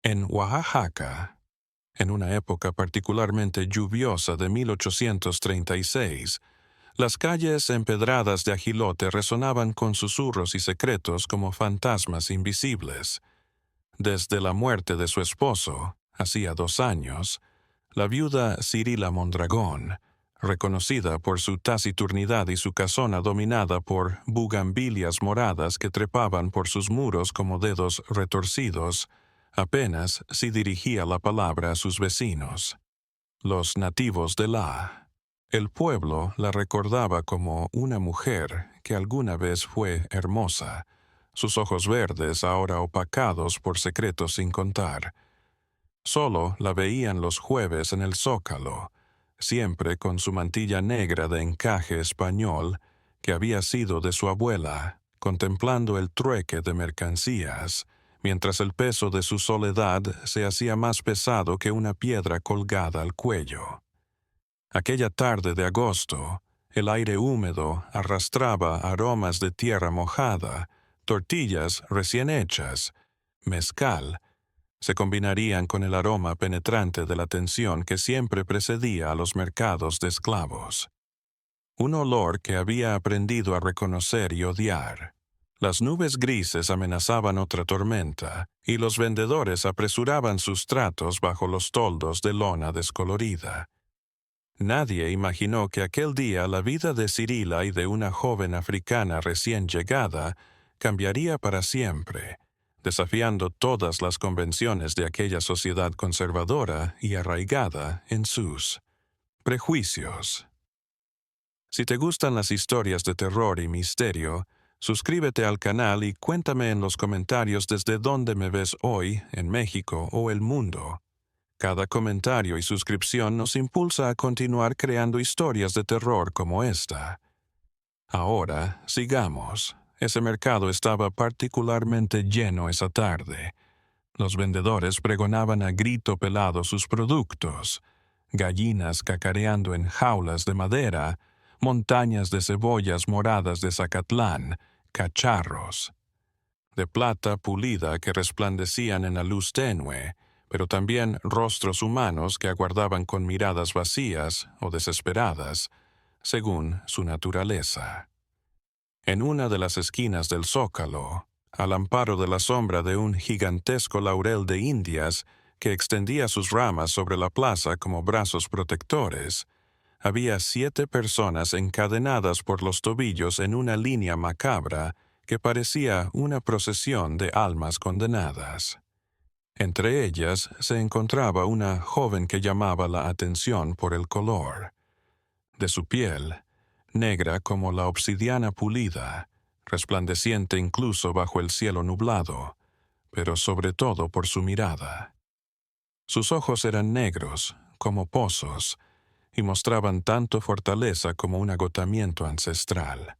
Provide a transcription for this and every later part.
En Oaxaca, en una época particularmente lluviosa de 1836, las calles empedradas de ajilote resonaban con susurros y secretos como fantasmas invisibles. Desde la muerte de su esposo, hacía 2 años, la viuda Cirila Mondragón, reconocida por su taciturnidad y su casona dominada por bugambilias moradas que trepaban por sus muros como dedos retorcidos, apenas si dirigía la palabra a sus vecinos. Los nativos de el pueblo la recordaba como una mujer que alguna vez fue hermosa, sus ojos verdes ahora opacados por secretos sin contar. Solo la veían los jueves en el Zócalo, siempre con su mantilla negra de encaje español que había sido de su abuela, contemplando el trueque de mercancías, mientras el peso de su soledad se hacía más pesado que una piedra colgada al cuello. Aquella tarde de agosto, el aire húmedo arrastraba aromas de tierra mojada, tortillas recién hechas, mezcal, se combinarían con el aroma penetrante de la tensión que siempre precedía a los mercados de esclavos. Un olor que había aprendido a reconocer y odiar. Las nubes grises amenazaban otra tormenta, y los vendedores apresuraban sus tratos bajo los toldos de lona descolorida. Nadie imaginó que aquel día la vida de Cirila y de una joven africana recién llegada cambiaría para siempre, desafiando todas las convenciones de aquella sociedad conservadora y arraigada en sus prejuicios. Si te gustan las historias de terror y misterio, suscríbete al canal y cuéntame en los comentarios desde dónde me ves hoy, en México o el mundo. Cada comentario y suscripción nos impulsa a continuar creando historias de terror como esta. Ahora, sigamos. Ese mercado estaba particularmente lleno esa tarde. Los vendedores pregonaban a grito pelado sus productos: gallinas cacareando en jaulas de madera, montañas de cebollas moradas de Zacatlán, cacharros de plata pulida que resplandecían en la luz tenue, pero también rostros humanos que aguardaban con miradas vacías o desesperadas, según su naturaleza. En una de las esquinas del zócalo, al amparo de la sombra de un gigantesco laurel de Indias que extendía sus ramas sobre la plaza como brazos protectores, había 7 personas encadenadas por los tobillos en una línea macabra que parecía una procesión de almas condenadas. Entre ellas se encontraba una joven que llamaba la atención por el color de su piel, negra como la obsidiana pulida, resplandeciente incluso bajo el cielo nublado, pero sobre todo por su mirada. Sus ojos eran negros, como pozos, y mostraban tanto fortaleza como un agotamiento ancestral.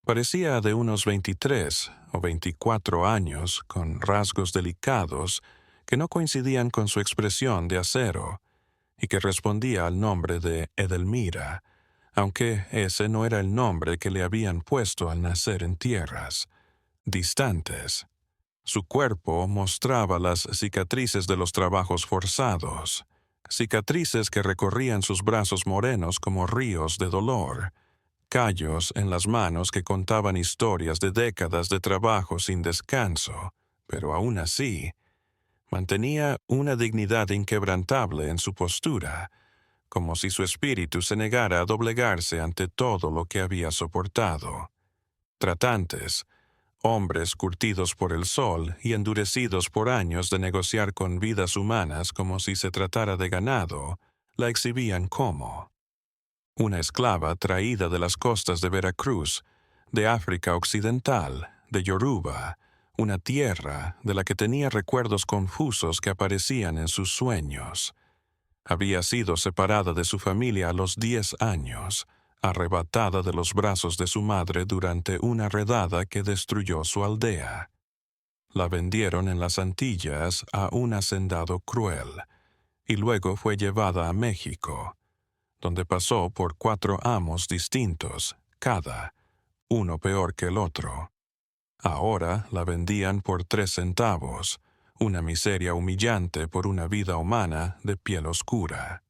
Parecía de unos 23 o 24 años, con rasgos delicados que no coincidían con su expresión de acero, y que respondía al nombre de Edelmira, aunque ese no era el nombre que le habían puesto al nacer en tierras distantes. Su cuerpo mostraba las cicatrices de los trabajos forzados, cicatrices que recorrían sus brazos morenos como ríos de dolor, callos en las manos que contaban historias de décadas de trabajo sin descanso, pero aún así, mantenía una dignidad inquebrantable en su postura, como si su espíritu se negara a doblegarse ante todo lo que había soportado. Tratantes, hombres curtidos por el sol y endurecidos por años de negociar con vidas humanas como si se tratara de ganado, la exhibían como una esclava traída de las costas de Veracruz, de África Occidental, de Yoruba, una tierra de la que tenía recuerdos confusos que aparecían en sus sueños. Había sido separada de su familia a los 10 años, arrebatada de los brazos de su madre durante una redada que destruyó su aldea. La vendieron en las Antillas a un hacendado cruel, y luego fue llevada a México, donde pasó por 4 amos distintos, cada, uno peor que el otro. Ahora la vendían por 3 centavos, una miseria humillante por una vida humana de piel oscura.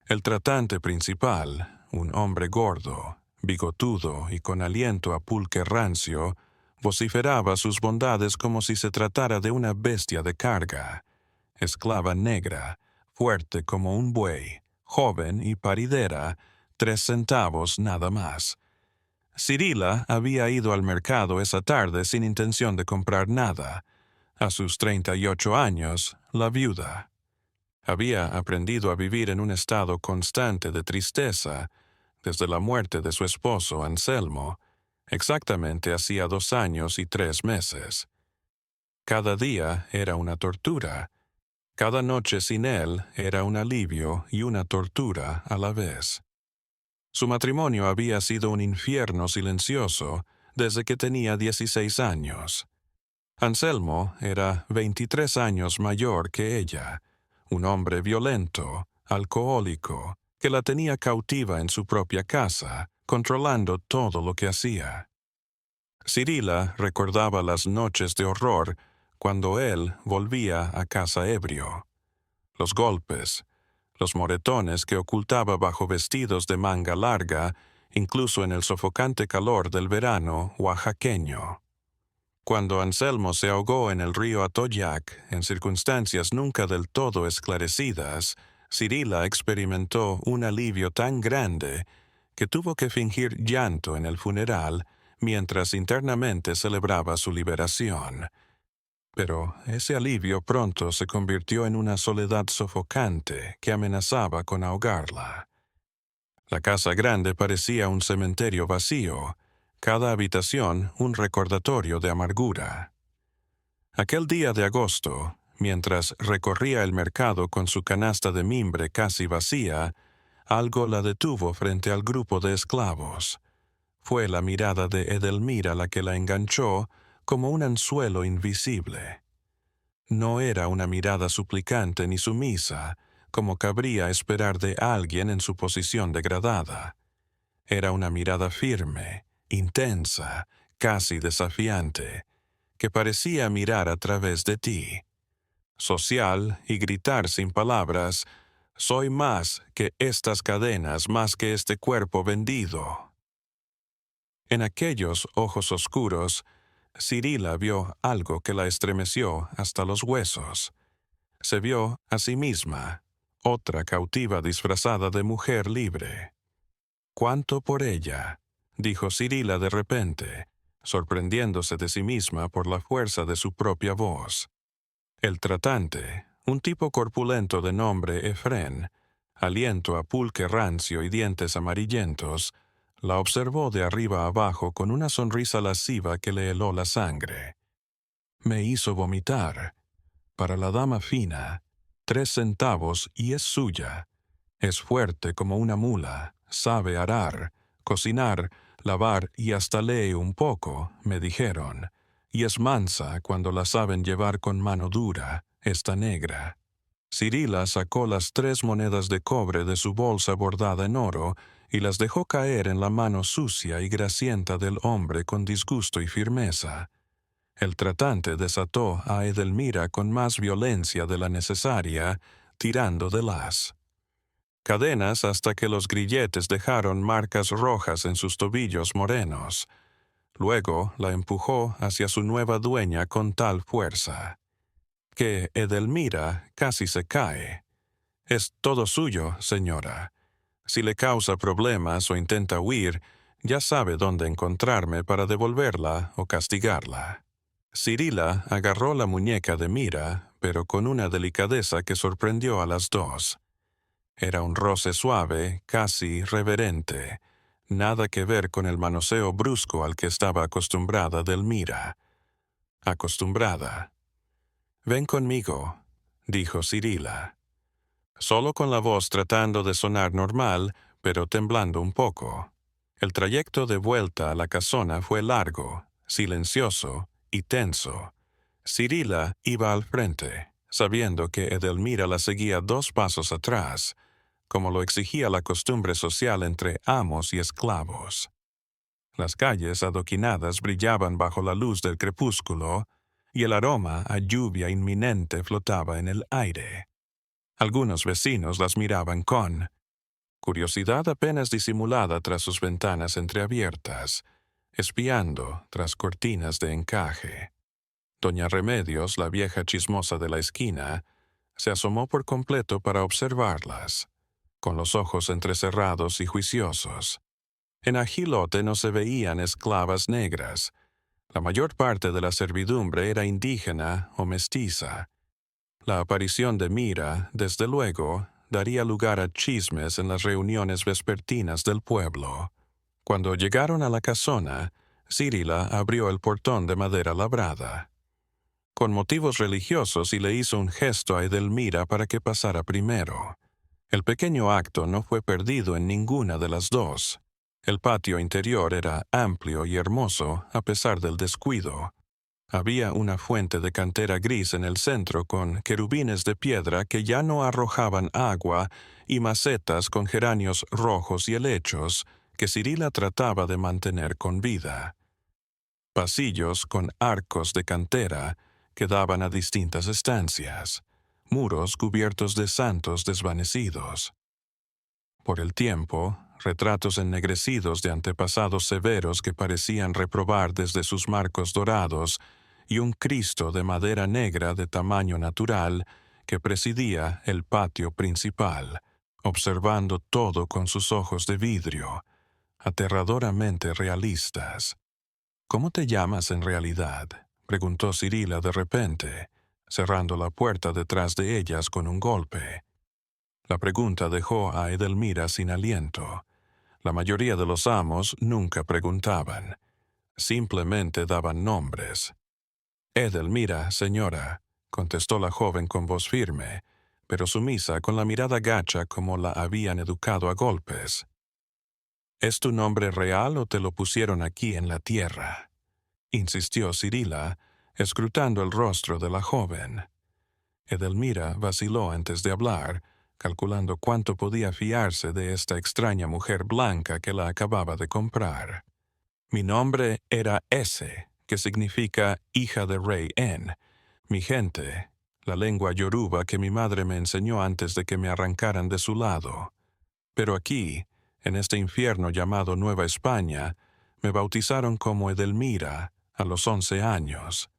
El tratante principal, un hombre gordo, bigotudo y con aliento a pulque rancio, vociferaba sus bondades como si se tratara de una bestia de carga, esclava negra, fuerte como un buey, joven y paridera, 3 centavos nada más. Cirila había ido al mercado esa tarde sin intención de comprar nada. A sus 38 años, la viuda. Había aprendido a vivir en un estado constante de tristeza desde la muerte de su esposo Anselmo, exactamente hacía 2 años y 3 meses. Cada día era una tortura. Cada noche sin él era un alivio y una tortura a la vez. Su matrimonio había sido un infierno silencioso desde que tenía 16 años. Anselmo era 23 años mayor que ella, un hombre violento, alcohólico, que la tenía cautiva en su propia casa, controlando todo lo que hacía. Cirila recordaba las noches de horror cuando él volvía a casa ebrio. Los golpes, los moretones que ocultaba bajo vestidos de manga larga, incluso en el sofocante calor del verano oaxaqueño. Cuando Anselmo se ahogó en el río Atoyac, en circunstancias nunca del todo esclarecidas, Cirila experimentó un alivio tan grande que tuvo que fingir llanto en el funeral mientras internamente celebraba su liberación. Pero ese alivio pronto se convirtió en una soledad sofocante que amenazaba con ahogarla. La casa grande parecía un cementerio vacío, cada habitación un recordatorio de amargura. Aquel día de agosto, mientras recorría el mercado con su canasta de mimbre casi vacía, algo la detuvo frente al grupo de esclavos. Fue la mirada de Edelmira la que la enganchó como un anzuelo invisible. No era una mirada suplicante ni sumisa, como cabría esperar de alguien en su posición degradada. Era una mirada firme, intensa, casi desafiante, que parecía mirar a través de ti. Social y gritar sin palabras, «Soy más que estas cadenas, más que este cuerpo vendido». En aquellos ojos oscuros, Cirila vio algo que la estremeció hasta los huesos. Se vio a sí misma, otra cautiva disfrazada de mujer libre. «¿Cuánto por ella?», dijo Cirila de repente, sorprendiéndose de sí misma por la fuerza de su propia voz. El tratante, un tipo corpulento de nombre Efrén, aliento a pulque rancio y dientes amarillentos, la observó de arriba abajo con una sonrisa lasciva que le heló la sangre. «Me hizo vomitar. Para la dama fina, 3 centavos y es suya. Es fuerte como una mula, sabe arar, cocinar, lavar y hasta lee un poco», me dijeron, «y es mansa cuando la saben llevar con mano dura, esta negra». Cirila sacó las 3 monedas de cobre de su bolsa bordada en oro y las dejó caer en la mano sucia y grasienta del hombre con disgusto y firmeza. El tratante desató a Edelmira con más violencia de la necesaria, tirando de las cadenas hasta que los grilletes dejaron marcas rojas en sus tobillos morenos. Luego la empujó hacia su nueva dueña con tal fuerza que Edelmira casi se cae. «Es todo suyo, señora. Si le causa problemas o intenta huir, ya sabe dónde encontrarme para devolverla o castigarla». Cirila agarró la muñeca de Mira, pero con una delicadeza que sorprendió a las dos. Era un roce suave, casi reverente, nada que ver con el manoseo brusco al que estaba acostumbrada Delmira. Acostumbrada. «Ven conmigo», dijo Cirila. Solo con la voz tratando de sonar normal, pero temblando un poco. El trayecto de vuelta a la casona fue largo, silencioso y tenso. Cirila iba al frente, sabiendo que Edelmira la seguía 2 pasos atrás, como lo exigía la costumbre social entre amos y esclavos. Las calles adoquinadas brillaban bajo la luz del crepúsculo, y el aroma a lluvia inminente flotaba en el aire. Algunos vecinos las miraban con curiosidad apenas disimulada tras sus ventanas entreabiertas, espiando tras cortinas de encaje. Doña Remedios, la vieja chismosa de la esquina, se asomó por completo para observarlas, con los ojos entrecerrados y juiciosos. En Ajilote no se veían esclavas negras. La mayor parte de la servidumbre era indígena o mestiza. La aparición de Mira, desde luego, daría lugar a chismes en las reuniones vespertinas del pueblo. Cuando llegaron a la casona, Cirila abrió el portón de madera labrada, con motivos religiosos, y le hizo un gesto a Edelmira para que pasara primero. El pequeño acto no fue perdido en ninguna de las dos. El patio interior era amplio y hermoso a pesar del descuido. Había una fuente de cantera gris en el centro con querubines de piedra que ya no arrojaban agua y macetas con geranios rojos y helechos que Cirila trataba de mantener con vida. Pasillos con arcos de cantera que daban a distintas estancias, muros cubiertos de santos desvanecidos. Por el tiempo, retratos ennegrecidos de antepasados severos que parecían reprobar desde sus marcos dorados, y un Cristo de madera negra de tamaño natural que presidía el patio principal, observando todo con sus ojos de vidrio, aterradoramente realistas. «¿Cómo te llamas en realidad?», preguntó Cirila de repente, cerrando la puerta detrás de ellas con un golpe. La pregunta dejó a Edelmira sin aliento. La mayoría de los amos nunca preguntaban. Simplemente daban nombres. «Edelmira, señora», contestó la joven con voz firme, pero sumisa, con la mirada gacha como la habían educado a golpes. «¿Es tu nombre real o te lo pusieron aquí en la tierra?», insistió Cirila, escrutando el rostro de la joven. Edelmira vaciló antes de hablar, calculando cuánto podía fiarse de esta extraña mujer blanca que la acababa de comprar. «Mi nombre era Ese, que significa hija de rey En. Mi gente, la lengua yoruba que mi madre me enseñó antes de que me arrancaran de su lado. Pero aquí, en este infierno llamado Nueva España, me bautizaron como Edelmira a los 11 años».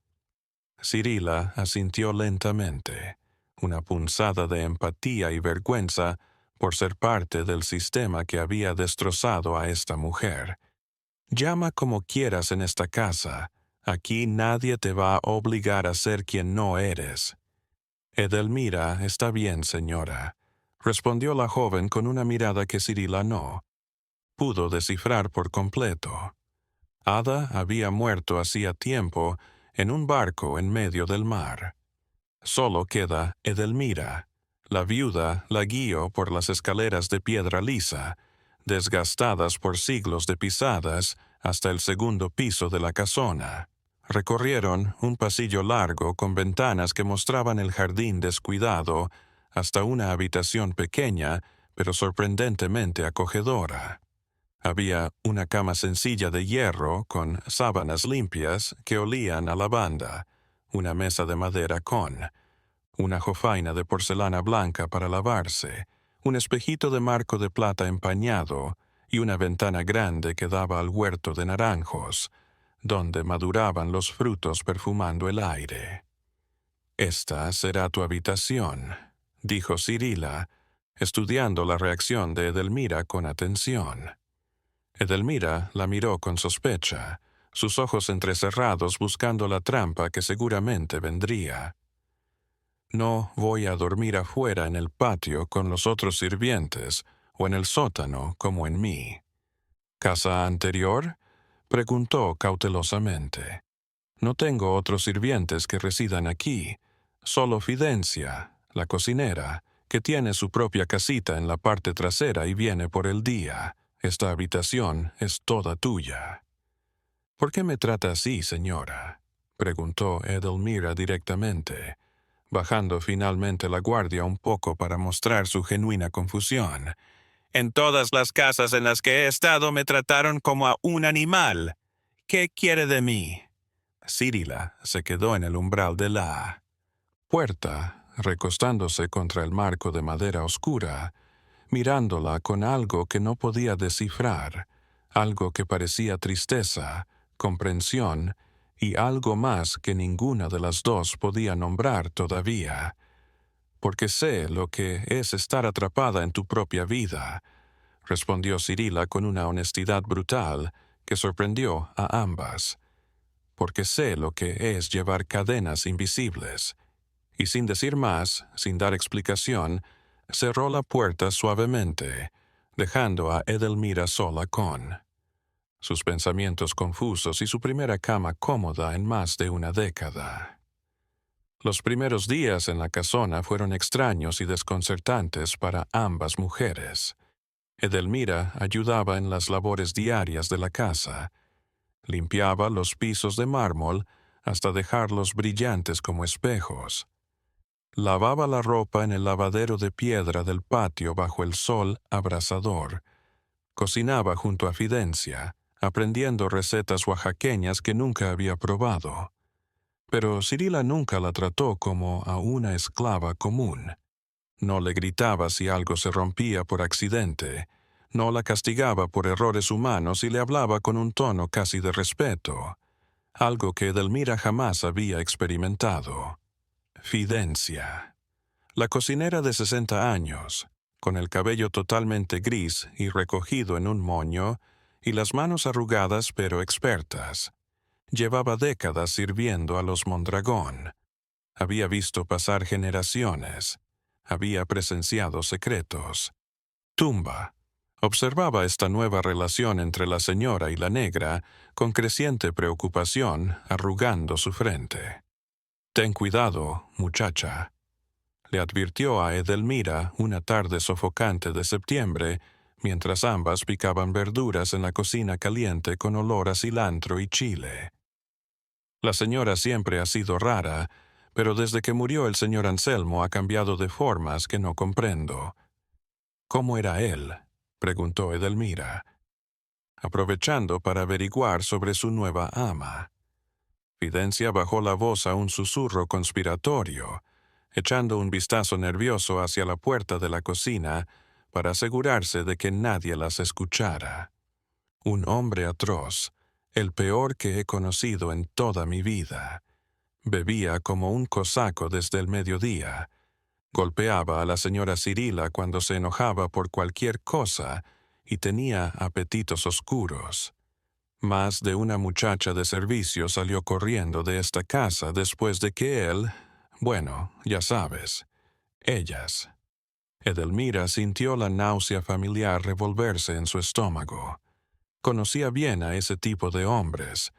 Cirila asintió lentamente, una punzada de empatía y vergüenza por ser parte del sistema que había destrozado a esta mujer. «Llama como quieras en esta casa. Aquí nadie te va a obligar a ser quien no eres». «Edelmira está bien, señora», respondió la joven con una mirada que Cirila no pudo descifrar por completo. Ada había muerto hacía tiempo en un barco en medio del mar. Solo queda Edelmira. La viuda la guió por las escaleras de piedra lisa, desgastadas por siglos de pisadas, hasta el segundo piso de la casona. Recorrieron un pasillo largo con ventanas que mostraban el jardín descuidado, hasta una habitación pequeña, pero sorprendentemente acogedora. Había una cama sencilla de hierro con sábanas limpias que olían a lavanda, una mesa de madera con una jofaina de porcelana blanca para lavarse, un espejito de marco de plata empañado y una ventana grande que daba al huerto de naranjos, donde maduraban los frutos perfumando el aire. «Esta será tu habitación», dijo Cirila, estudiando la reacción de Edelmira con atención. Edelmira la miró con sospecha, sus ojos entrecerrados buscando la trampa que seguramente vendría. «No voy a dormir afuera en el patio con los otros sirvientes o en el sótano como en mí». «¿Casa anterior?», preguntó cautelosamente. «No tengo otros sirvientes que residan aquí, solo Fidencia, la cocinera, que tiene su propia casita en la parte trasera y viene por el día. Esta habitación es toda tuya». «¿Por qué me trata así, señora?», preguntó Edelmira directamente, bajando finalmente la guardia un poco para mostrar su genuina confusión. «En todas las casas en las que he estado me trataron como a un animal. ¿Qué quiere de mí?». Cirila se quedó en el umbral de la puerta, recostándose contra el marco de madera oscura, mirándola con algo que no podía descifrar, algo que parecía tristeza, comprensión y algo más que ninguna de las dos podía nombrar todavía. Porque sé lo que es estar atrapada en tu propia vida, respondió Cirila con una honestidad brutal que sorprendió a ambas. Porque sé lo que es llevar cadenas invisibles. Y sin decir más, sin dar explicación, cerró la puerta suavemente, dejando a Edelmira sola con sus pensamientos confusos y su primera cama cómoda en más de una década. Los primeros días en la casona fueron extraños y desconcertantes para ambas mujeres. Edelmira ayudaba en las labores diarias de la casa. Limpiaba los pisos de mármol hasta dejarlos brillantes como espejos. Lavaba la ropa en el lavadero de piedra del patio bajo el sol abrasador. Cocinaba junto a Fidencia, aprendiendo recetas oaxaqueñas que nunca había probado. Pero Cirila nunca la trató como a una esclava común. No le gritaba si algo se rompía por accidente, no la castigaba por errores humanos y le hablaba con un tono casi de respeto, algo que Edelmira jamás había experimentado. Fidencia. La cocinera de 60 años, con el cabello totalmente gris y recogido en un moño, y las manos arrugadas pero expertas. Llevaba décadas sirviendo a los Mondragón. Había visto pasar generaciones. Había presenciado secretos. Tumba. Observaba esta nueva relación entre la señora y la negra con creciente preocupación, arrugando su frente. «Ten cuidado, muchacha», le advirtió a Edelmira una tarde sofocante de septiembre, mientras ambas picaban verduras en la cocina caliente con olor a cilantro y chile. La señora siempre ha sido rara, pero desde que murió el señor Anselmo ha cambiado de formas que no comprendo. «¿Cómo era él?», preguntó Edelmira, aprovechando para averiguar sobre su nueva ama. Fidencia bajó la voz a un susurro conspiratorio, echando un vistazo nervioso hacia la puerta de la cocina para asegurarse de que nadie las escuchara. «Un hombre atroz, el peor que he conocido en toda mi vida. Bebía como un cosaco desde el mediodía. Golpeaba a la señora Cirila cuando se enojaba por cualquier cosa y tenía apetitos oscuros. Más de una muchacha de servicio salió corriendo de esta casa después de que él, bueno, ya sabes, ellas». Edelmira sintió la náusea familiar revolverse en su estómago. Conocía bien a ese tipo de hombres.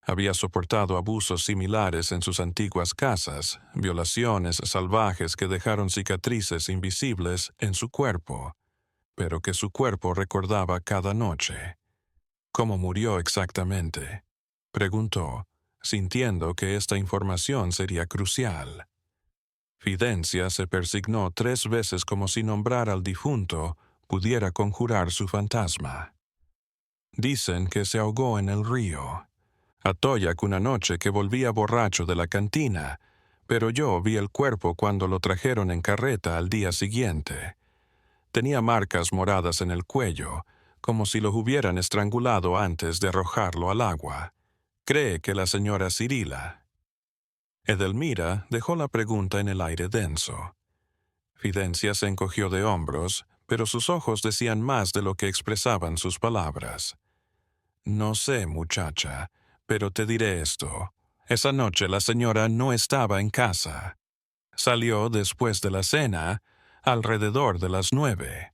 Había soportado abusos similares en sus antiguas casas, violaciones salvajes que dejaron cicatrices invisibles en su cuerpo, pero que su cuerpo recordaba cada noche. «¿Cómo murió exactamente?», preguntó, sintiendo que esta información sería crucial. Fidencia se persignó 3 veces como si nombrar al difunto pudiera conjurar su fantasma. «Dicen que se ahogó en el río. Atoyac una noche que volvía borracho de la cantina, pero yo vi el cuerpo cuando lo trajeron en carreta al día siguiente. Tenía marcas moradas en el cuello, como si lo hubieran estrangulado antes de arrojarlo al agua. Cree que la señora Cirila». Edelmira dejó la pregunta en el aire denso. Fidencia se encogió de hombros, pero sus ojos decían más de lo que expresaban sus palabras. «No sé, muchacha, pero te diré esto. Esa noche la señora no estaba en casa. Salió después de la cena, alrededor de las 9,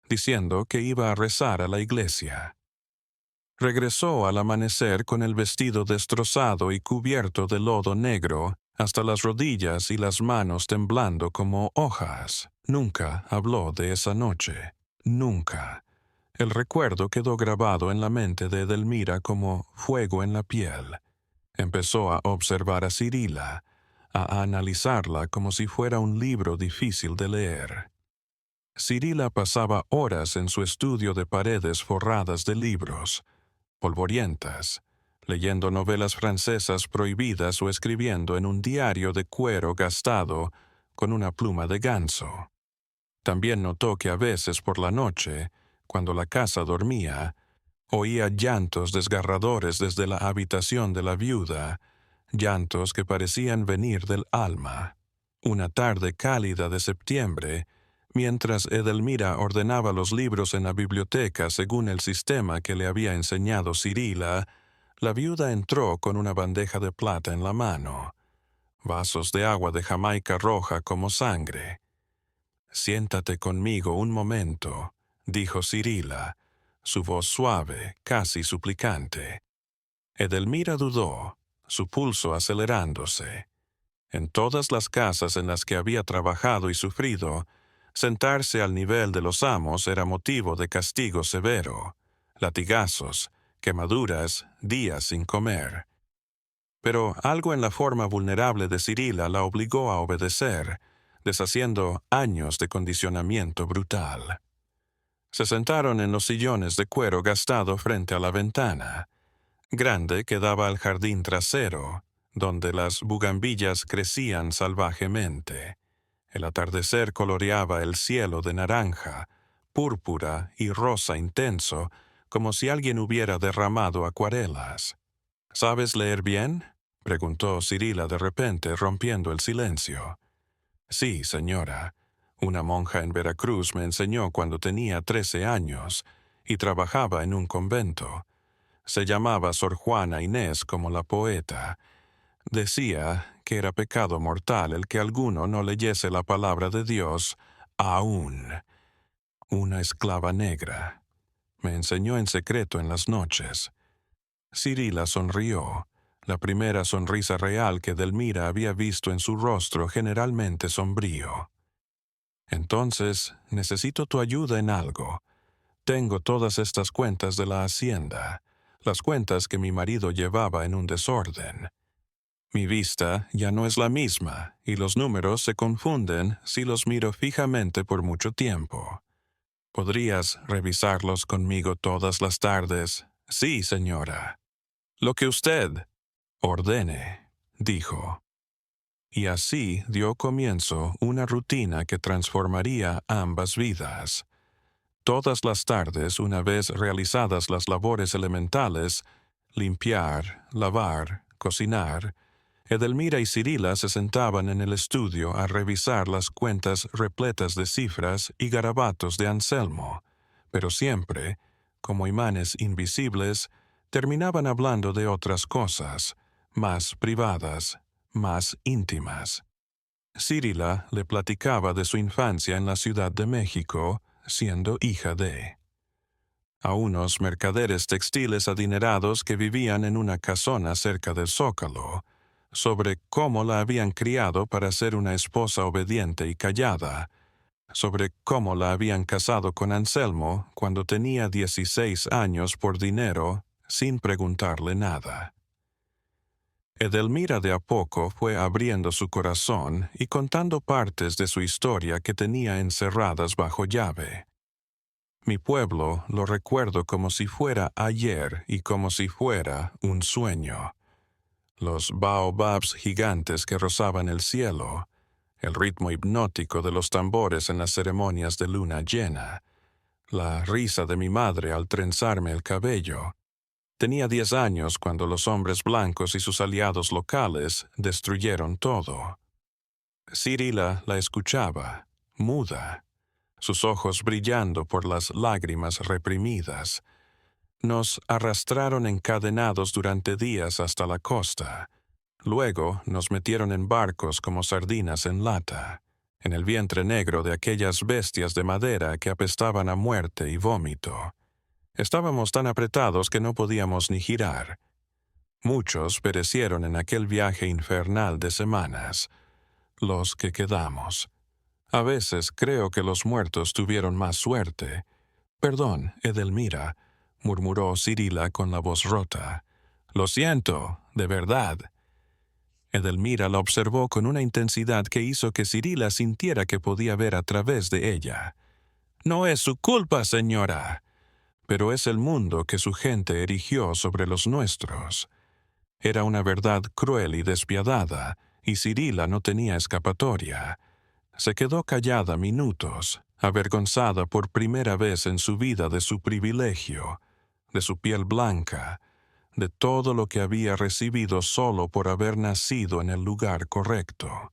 diciendo que iba a rezar a la iglesia. Regresó al amanecer con el vestido destrozado y cubierto de lodo negro hasta las rodillas y las manos temblando como hojas. Nunca habló de esa noche. Nunca. El recuerdo quedó grabado en la mente de Edelmira como fuego en la piel. Empezó a observar a Cirila, a analizarla como si fuera un libro difícil de leer. Cirila pasaba horas en su estudio de paredes forradas de libros, polvorientas, leyendo novelas francesas prohibidas o escribiendo en un diario de cuero gastado con una pluma de ganso. También notó que a veces por la noche, cuando la casa dormía, oía llantos desgarradores desde la habitación de la viuda, llantos que parecían venir del alma. Una tarde cálida de septiembre, mientras Edelmira ordenaba los libros en la biblioteca según el sistema que le había enseñado Cirila, la viuda entró con una bandeja de plata en la mano, vasos de agua de Jamaica roja como sangre. «Siéntate conmigo un momento», dijo Cirila, su voz suave, casi suplicante. Edelmira dudó, su pulso acelerándose. En todas las casas en las que había trabajado y sufrido, sentarse al nivel de los amos era motivo de castigo severo, latigazos, quemaduras, días sin comer. Pero algo en la forma vulnerable de Cirila la obligó a obedecer, deshaciendo años de condicionamiento brutal. Se sentaron en los sillones de cuero gastado frente a la ventana, grande que daba al jardín trasero, donde las bugambillas crecían salvajemente. El atardecer coloreaba el cielo de naranja, púrpura y rosa intenso, como si alguien hubiera derramado acuarelas. «¿Sabes leer bien?», preguntó Cirila de repente, rompiendo el silencio. «Sí, señora. Una monja en Veracruz me enseñó cuando tenía 13 años y trabajaba en un convento. Se llamaba Sor Juana Inés como la poeta. Decía que era pecado mortal el que alguno no leyese la palabra de Dios aún. Una esclava negra. Me enseñó en secreto en las noches». Cirila sonrió, la primera sonrisa real que Edelmira había visto en su rostro generalmente sombrío. «Entonces, necesito tu ayuda en algo. Tengo todas estas cuentas de la hacienda, las cuentas que mi marido llevaba en un desorden. Mi vista ya no es la misma y los números se confunden si los miro fijamente por mucho tiempo. ¿Podrías revisarlos conmigo todas las tardes?» «Sí, señora». «Lo que usted ordene», dijo. Y así dio comienzo una rutina que transformaría ambas vidas. Todas las tardes, una vez realizadas las labores elementales, limpiar, lavar, cocinar, Edelmira y Cirila se sentaban en el estudio a revisar las cuentas repletas de cifras y garabatos de Anselmo, pero siempre, como imanes invisibles, terminaban hablando de otras cosas, más privadas, más íntimas. Cirila le platicaba de su infancia en la Ciudad de México, siendo hija a unos mercaderes textiles adinerados que vivían en una casona cerca del Zócalo, sobre cómo la habían criado para ser una esposa obediente y callada, sobre cómo la habían casado con Anselmo cuando tenía 16 años por dinero, sin preguntarle nada. Edelmira de a poco fue abriendo su corazón y contando partes de su historia que tenía encerradas bajo llave. «Mi pueblo lo recuerdo como si fuera ayer y como si fuera un sueño. Los baobabs gigantes que rozaban el cielo, el ritmo hipnótico de los tambores en las ceremonias de luna llena, la risa de mi madre al trenzarme el cabello. Tenía 10 años cuando los hombres blancos y sus aliados locales destruyeron todo». Cirila la escuchaba, muda, sus ojos brillando por las lágrimas reprimidas. «Nos arrastraron encadenados durante días hasta la costa. Luego nos metieron en barcos como sardinas en lata, en el vientre negro de aquellas bestias de madera que apestaban a muerte y vómito. Estábamos tan apretados que no podíamos ni girar. Muchos perecieron en aquel viaje infernal de semanas, los que quedamos. A veces creo que los muertos tuvieron más suerte». «Perdón, Edelmira», murmuró Cirila con la voz rota. «Lo siento, de verdad». Edelmira la observó con una intensidad que hizo que Cirila sintiera que podía ver a través de ella. «No es su culpa, señora. pero es el mundo que su gente erigió sobre los nuestros. Era una verdad cruel y despiadada, y Cirila no tenía escapatoria. Se quedó callada minutos, avergonzada por primera vez en su vida de su privilegio, de su piel blanca, de todo lo que había recibido solo por haber nacido en el lugar correcto.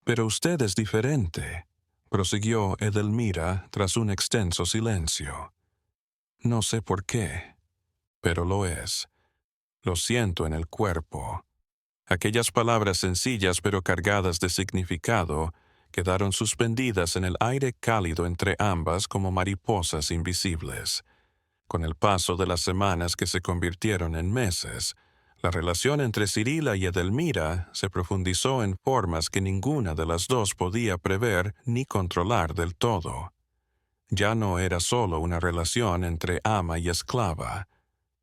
«Pero usted es diferente», prosiguió Edelmira tras un extenso silencio. «No sé por qué, pero lo es. Lo siento en el cuerpo». Aquellas palabras sencillas pero cargadas de significado quedaron suspendidas en el aire cálido entre ambas como mariposas invisibles. Con el paso de las semanas que se convirtieron en meses, la relación entre Cirila y Edelmira se profundizó en formas que ninguna de las dos podía prever ni controlar del todo. Ya no era solo una relación entre ama y esclava.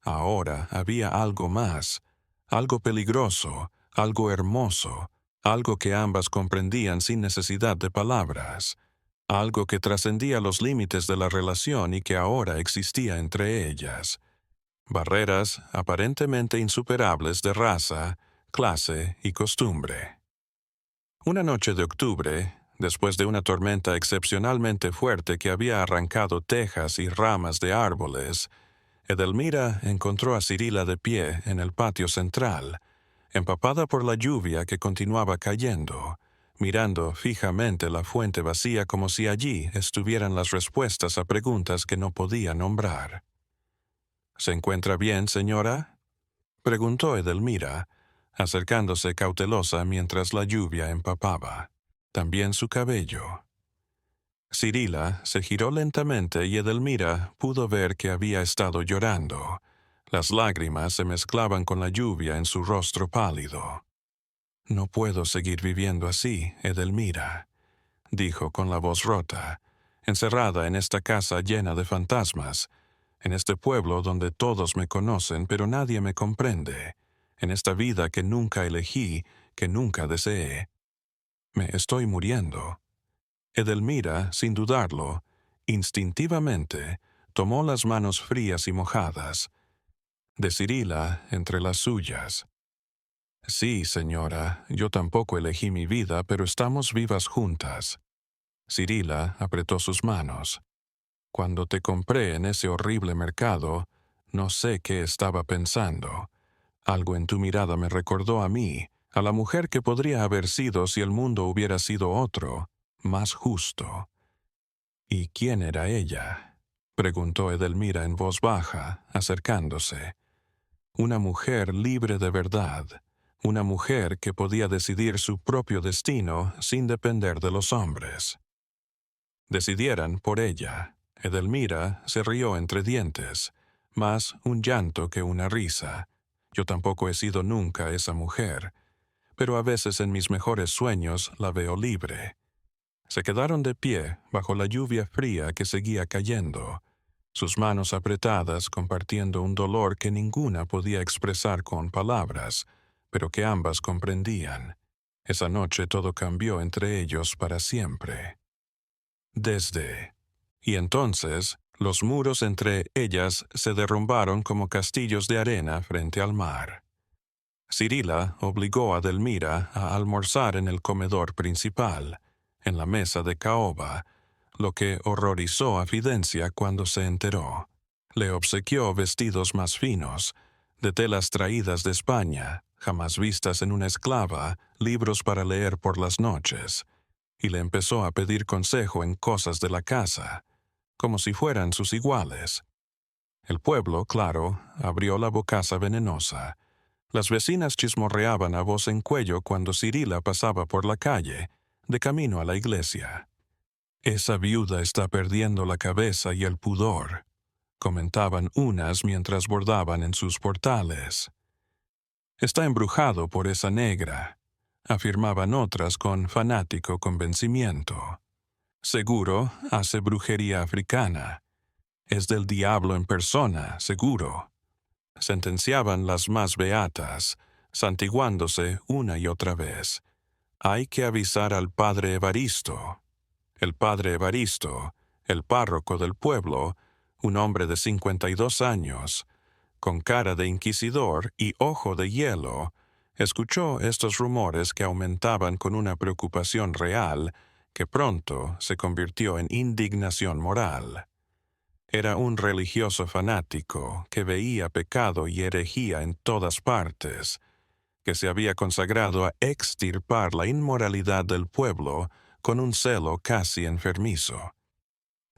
Ahora había algo más, algo peligroso, algo hermoso, algo que ambas comprendían sin necesidad de palabras, algo que trascendía los límites de la relación y que ahora existía entre ellas. Barreras aparentemente insuperables de raza, clase y costumbre. Una noche de octubre, después de una tormenta excepcionalmente fuerte que había arrancado tejas y ramas de árboles, Edelmira encontró a Cirila de pie en el patio central, empapada por la lluvia que continuaba cayendo, mirando fijamente la fuente vacía como si allí estuvieran las respuestas a preguntas que no podía nombrar. «¿Se encuentra bien, señora?», preguntó Edelmira, acercándose cautelosa mientras la lluvia empapaba. También su cabello. Cirila se giró lentamente y Edelmira pudo ver que había estado llorando. Las lágrimas se mezclaban con la lluvia en su rostro pálido. «No puedo seguir viviendo así, Edelmira», dijo con la voz rota, «encerrada en esta casa llena de fantasmas, en este pueblo donde todos me conocen pero nadie me comprende, en esta vida que nunca elegí, que nunca deseé. Me estoy muriendo». Edelmira, sin dudarlo, instintivamente, tomó las manos frías y mojadas de Cirila entre las suyas. «Sí, señora, yo tampoco elegí mi vida, pero estamos vivas juntas». Cirila apretó sus manos. «Cuando te compré en ese horrible mercado, no sé qué estaba pensando. Algo en tu mirada me recordó a mí, a la mujer que podría haber sido si el mundo hubiera sido otro, más justo». «¿Y quién era ella?», preguntó Edelmira en voz baja, acercándose. «Una mujer libre de verdad, una mujer que podía decidir su propio destino sin depender de los hombres. Decidieran por ella». Edelmira se rió entre dientes, más un llanto que una risa. «Yo tampoco he sido nunca esa mujer, pero a veces en mis mejores sueños la veo libre». Se quedaron de pie bajo la lluvia fría que seguía cayendo, sus manos apretadas compartiendo un dolor que ninguna podía expresar con palabras, pero que ambas comprendían. Esa noche todo cambió entre ellos para siempre. Y entonces, los muros entre ellas se derrumbaron como castillos de arena frente al mar. Cirila obligó a Edelmira a almorzar en el comedor principal, en la mesa de caoba, lo que horrorizó a Fidencia cuando se enteró. Le obsequió vestidos más finos, de telas traídas de España, jamás vistas en una esclava, libros para leer por las noches, y le empezó a pedir consejo en cosas de la casa, como si fueran sus iguales. El pueblo, claro, abrió la bocaza venenosa. Las vecinas chismorreaban a voz en cuello cuando Cirila pasaba por la calle, de camino a la iglesia. «Esa viuda está perdiendo la cabeza y el pudor», comentaban unas mientras bordaban en sus portales. «Está embrujado por esa negra», afirmaban otras con fanático convencimiento. «Seguro hace brujería africana. Es del diablo en persona, seguro», sentenciaban las más beatas, santiguándose una y otra vez. «Hay que avisar al padre Evaristo». El padre Evaristo, el párroco del pueblo, un hombre de 52 años, con cara de inquisidor y ojo de hielo, escuchó estos rumores que aumentaban con una preocupación real que pronto se convirtió en indignación moral. Era un religioso fanático que veía pecado y herejía en todas partes, que se había consagrado a extirpar la inmoralidad del pueblo con un celo casi enfermizo.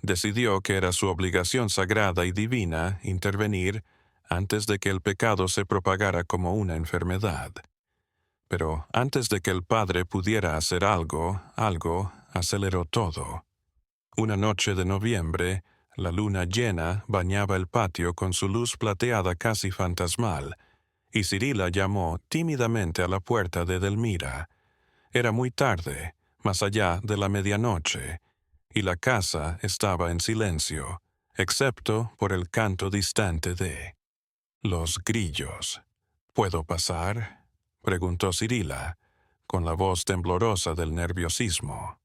Decidió que era su obligación sagrada y divina intervenir antes de que el pecado se propagara como una enfermedad. Pero antes de que el padre pudiera hacer algo aceleró todo. Una noche de noviembre, la luna llena bañaba el patio con su luz plateada casi fantasmal, y Cirila llamó tímidamente a la puerta de Edelmira. Era muy tarde, más allá de la medianoche, y la casa estaba en silencio, excepto por el canto distante de los grillos. ¿Puedo pasar?, preguntó Cirila, con la voz temblorosa del nerviosismo.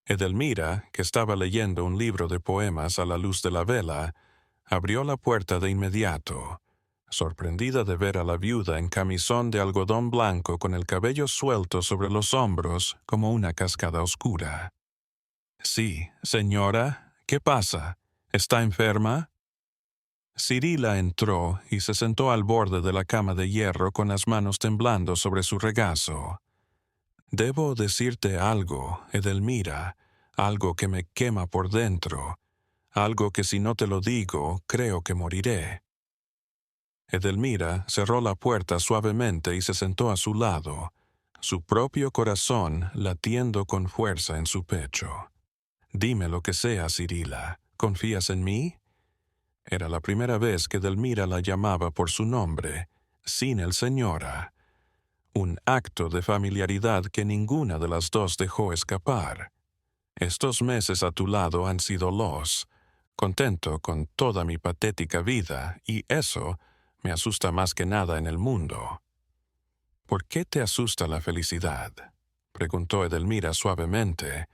Edelmira, que estaba leyendo un libro de poemas a la luz de la vela, abrió la puerta de inmediato, sorprendida de ver a la viuda en camisón de algodón blanco con el cabello suelto sobre los hombros como una cascada oscura. «Sí, señora, ¿qué pasa? ¿Está enferma?» Cirila entró y se sentó al borde de la cama de hierro con las manos temblando sobre su regazo. «Debo decirte algo, Edelmira, algo que me quema por dentro, algo que si no te lo digo, creo que moriré». Edelmira cerró la puerta suavemente y se sentó a su lado, su propio corazón latiendo con fuerza en su pecho. «Dime lo que sea, Cirila. ¿Confías en mí?» Era la primera vez que Edelmira la llamaba por su nombre, sin el señora. Un acto de familiaridad que ninguna de las dos dejó escapar. «Estos meses a tu lado han sido contento con toda mi patética vida, y eso me asusta más que nada en el mundo». «¿Por qué te asusta la felicidad?», preguntó Edelmira suavemente.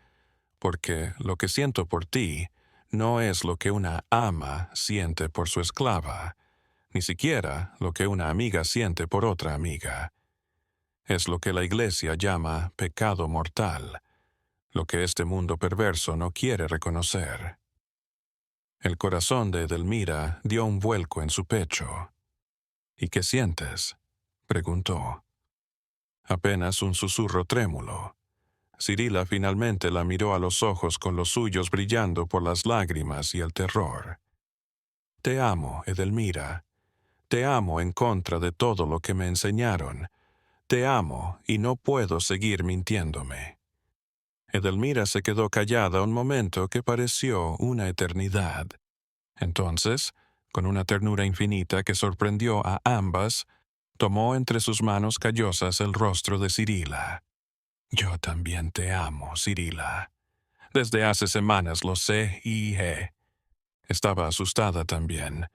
«Porque lo que siento por ti no es lo que una ama siente por su esclava, ni siquiera lo que una amiga siente por otra amiga. Es lo que la Iglesia llama pecado mortal, lo que este mundo perverso no quiere reconocer». El corazón de Edelmira dio un vuelco en su pecho. «¿Y qué sientes?», preguntó. Apenas un susurro trémulo. Cirila finalmente la miró a los ojos con los suyos brillando por las lágrimas y el terror. «Te amo, Edelmira. Te amo en contra de todo lo que me enseñaron. Te amo y no puedo seguir mintiéndome». Edelmira se quedó callada un momento que pareció una eternidad. Entonces, con una ternura infinita que sorprendió a ambas, tomó entre sus manos callosas el rostro de Cirila. «Yo también te amo, Cirila. Desde hace semanas lo sé y Estaba asustada también.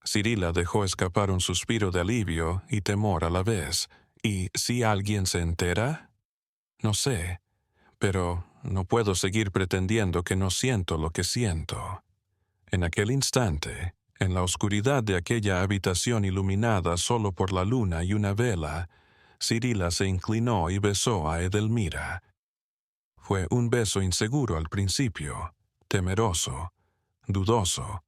Cirila dejó escapar un suspiro de alivio y temor a la vez. «¿Y si alguien se entera?» «No sé, pero no puedo seguir pretendiendo que no siento lo que siento». En aquel instante, en la oscuridad de aquella habitación iluminada solo por la luna y una vela, Cirila se inclinó y besó a Edelmira. Fue un beso inseguro al principio, temeroso, dudoso,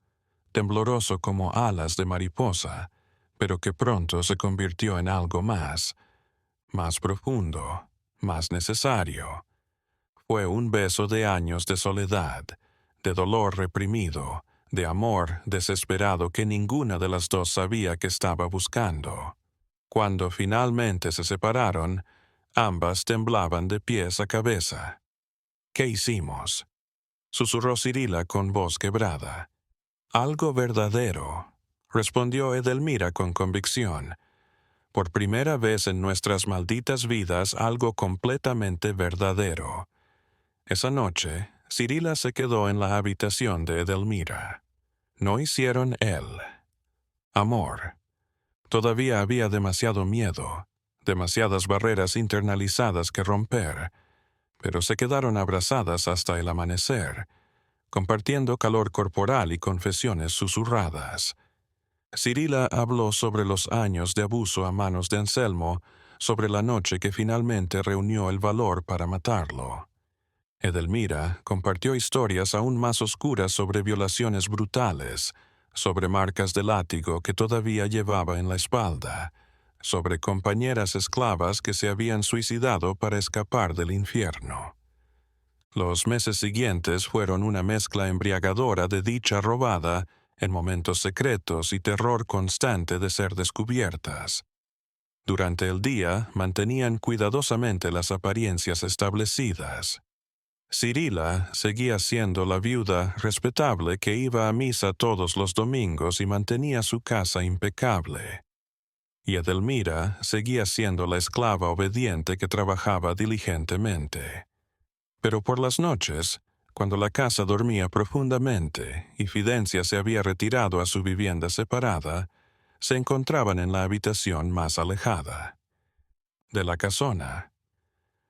tembloroso como alas de mariposa, pero que pronto se convirtió en algo más profundo, más necesario. Fue un beso de años de soledad, de dolor reprimido, de amor desesperado que ninguna de las dos sabía que estaba buscando. Cuando finalmente se separaron, ambas temblaban de pies a cabeza. «¿Qué hicimos?», susurró Cirila con voz quebrada. «Algo verdadero», respondió Edelmira con convicción. «Por primera vez en nuestras malditas vidas algo completamente verdadero». Esa noche, Cirila se quedó en la habitación de Edelmira. No hicieron amor. Todavía había demasiado miedo, demasiadas barreras internalizadas que romper, pero se quedaron abrazadas hasta el amanecer, compartiendo calor corporal y confesiones susurradas. Cirila habló sobre los años de abuso a manos de Anselmo, sobre la noche que finalmente reunió el valor para matarlo. Edelmira compartió historias aún más oscuras sobre violaciones brutales, sobre marcas de látigo que todavía llevaba en la espalda, sobre compañeras esclavas que se habían suicidado para escapar del infierno. Los meses siguientes fueron una mezcla embriagadora de dicha robada en momentos secretos y terror constante de ser descubiertas. Durante el día mantenían cuidadosamente las apariencias establecidas. Cirila seguía siendo la viuda respetable que iba a misa todos los domingos y mantenía su casa impecable. Y Edelmira seguía siendo la esclava obediente que trabajaba diligentemente. Pero por las noches, cuando la casa dormía profundamente y Fidencia se había retirado a su vivienda separada, se encontraban en la habitación más alejada de la casona.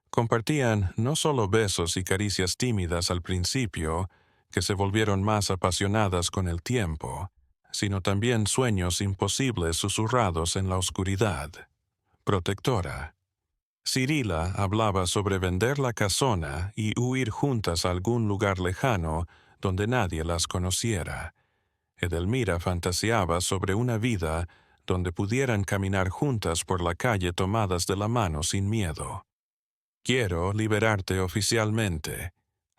Compartían no solo besos y caricias tímidas al principio, que se volvieron más apasionadas con el tiempo, sino también sueños imposibles susurrados en la oscuridad. Protectora. Cirila hablaba sobre vender la casona y huir juntas a algún lugar lejano donde nadie las conociera. Edelmira fantaseaba sobre una vida donde pudieran caminar juntas por la calle tomadas de la mano sin miedo. «Quiero liberarte oficialmente»,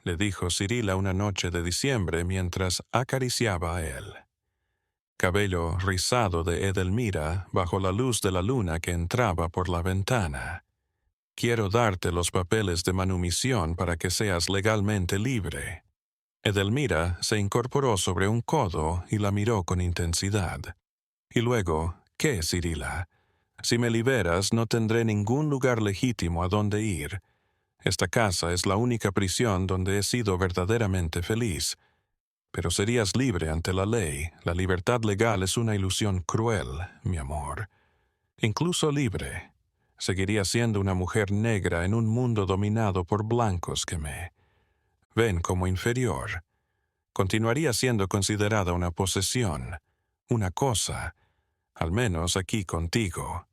le dijo Cirila una noche de diciembre mientras acariciaba a él. Cabello rizado de Edelmira bajo la luz de la luna que entraba por la ventana. «Quiero darte los papeles de manumisión para que seas legalmente libre». Edelmira se incorporó sobre un codo y la miró con intensidad. Y luego, «¿Qué, Cirila? Si me liberas, no tendré ningún lugar legítimo a donde ir. Esta casa es la única prisión donde he sido verdaderamente feliz. Pero serías libre ante la ley. La libertad legal es una ilusión cruel, mi amor. Incluso libre, seguiría siendo una mujer negra en un mundo dominado por blancos que me ven como inferior. Continuaría siendo considerada una posesión, una cosa, al menos aquí contigo.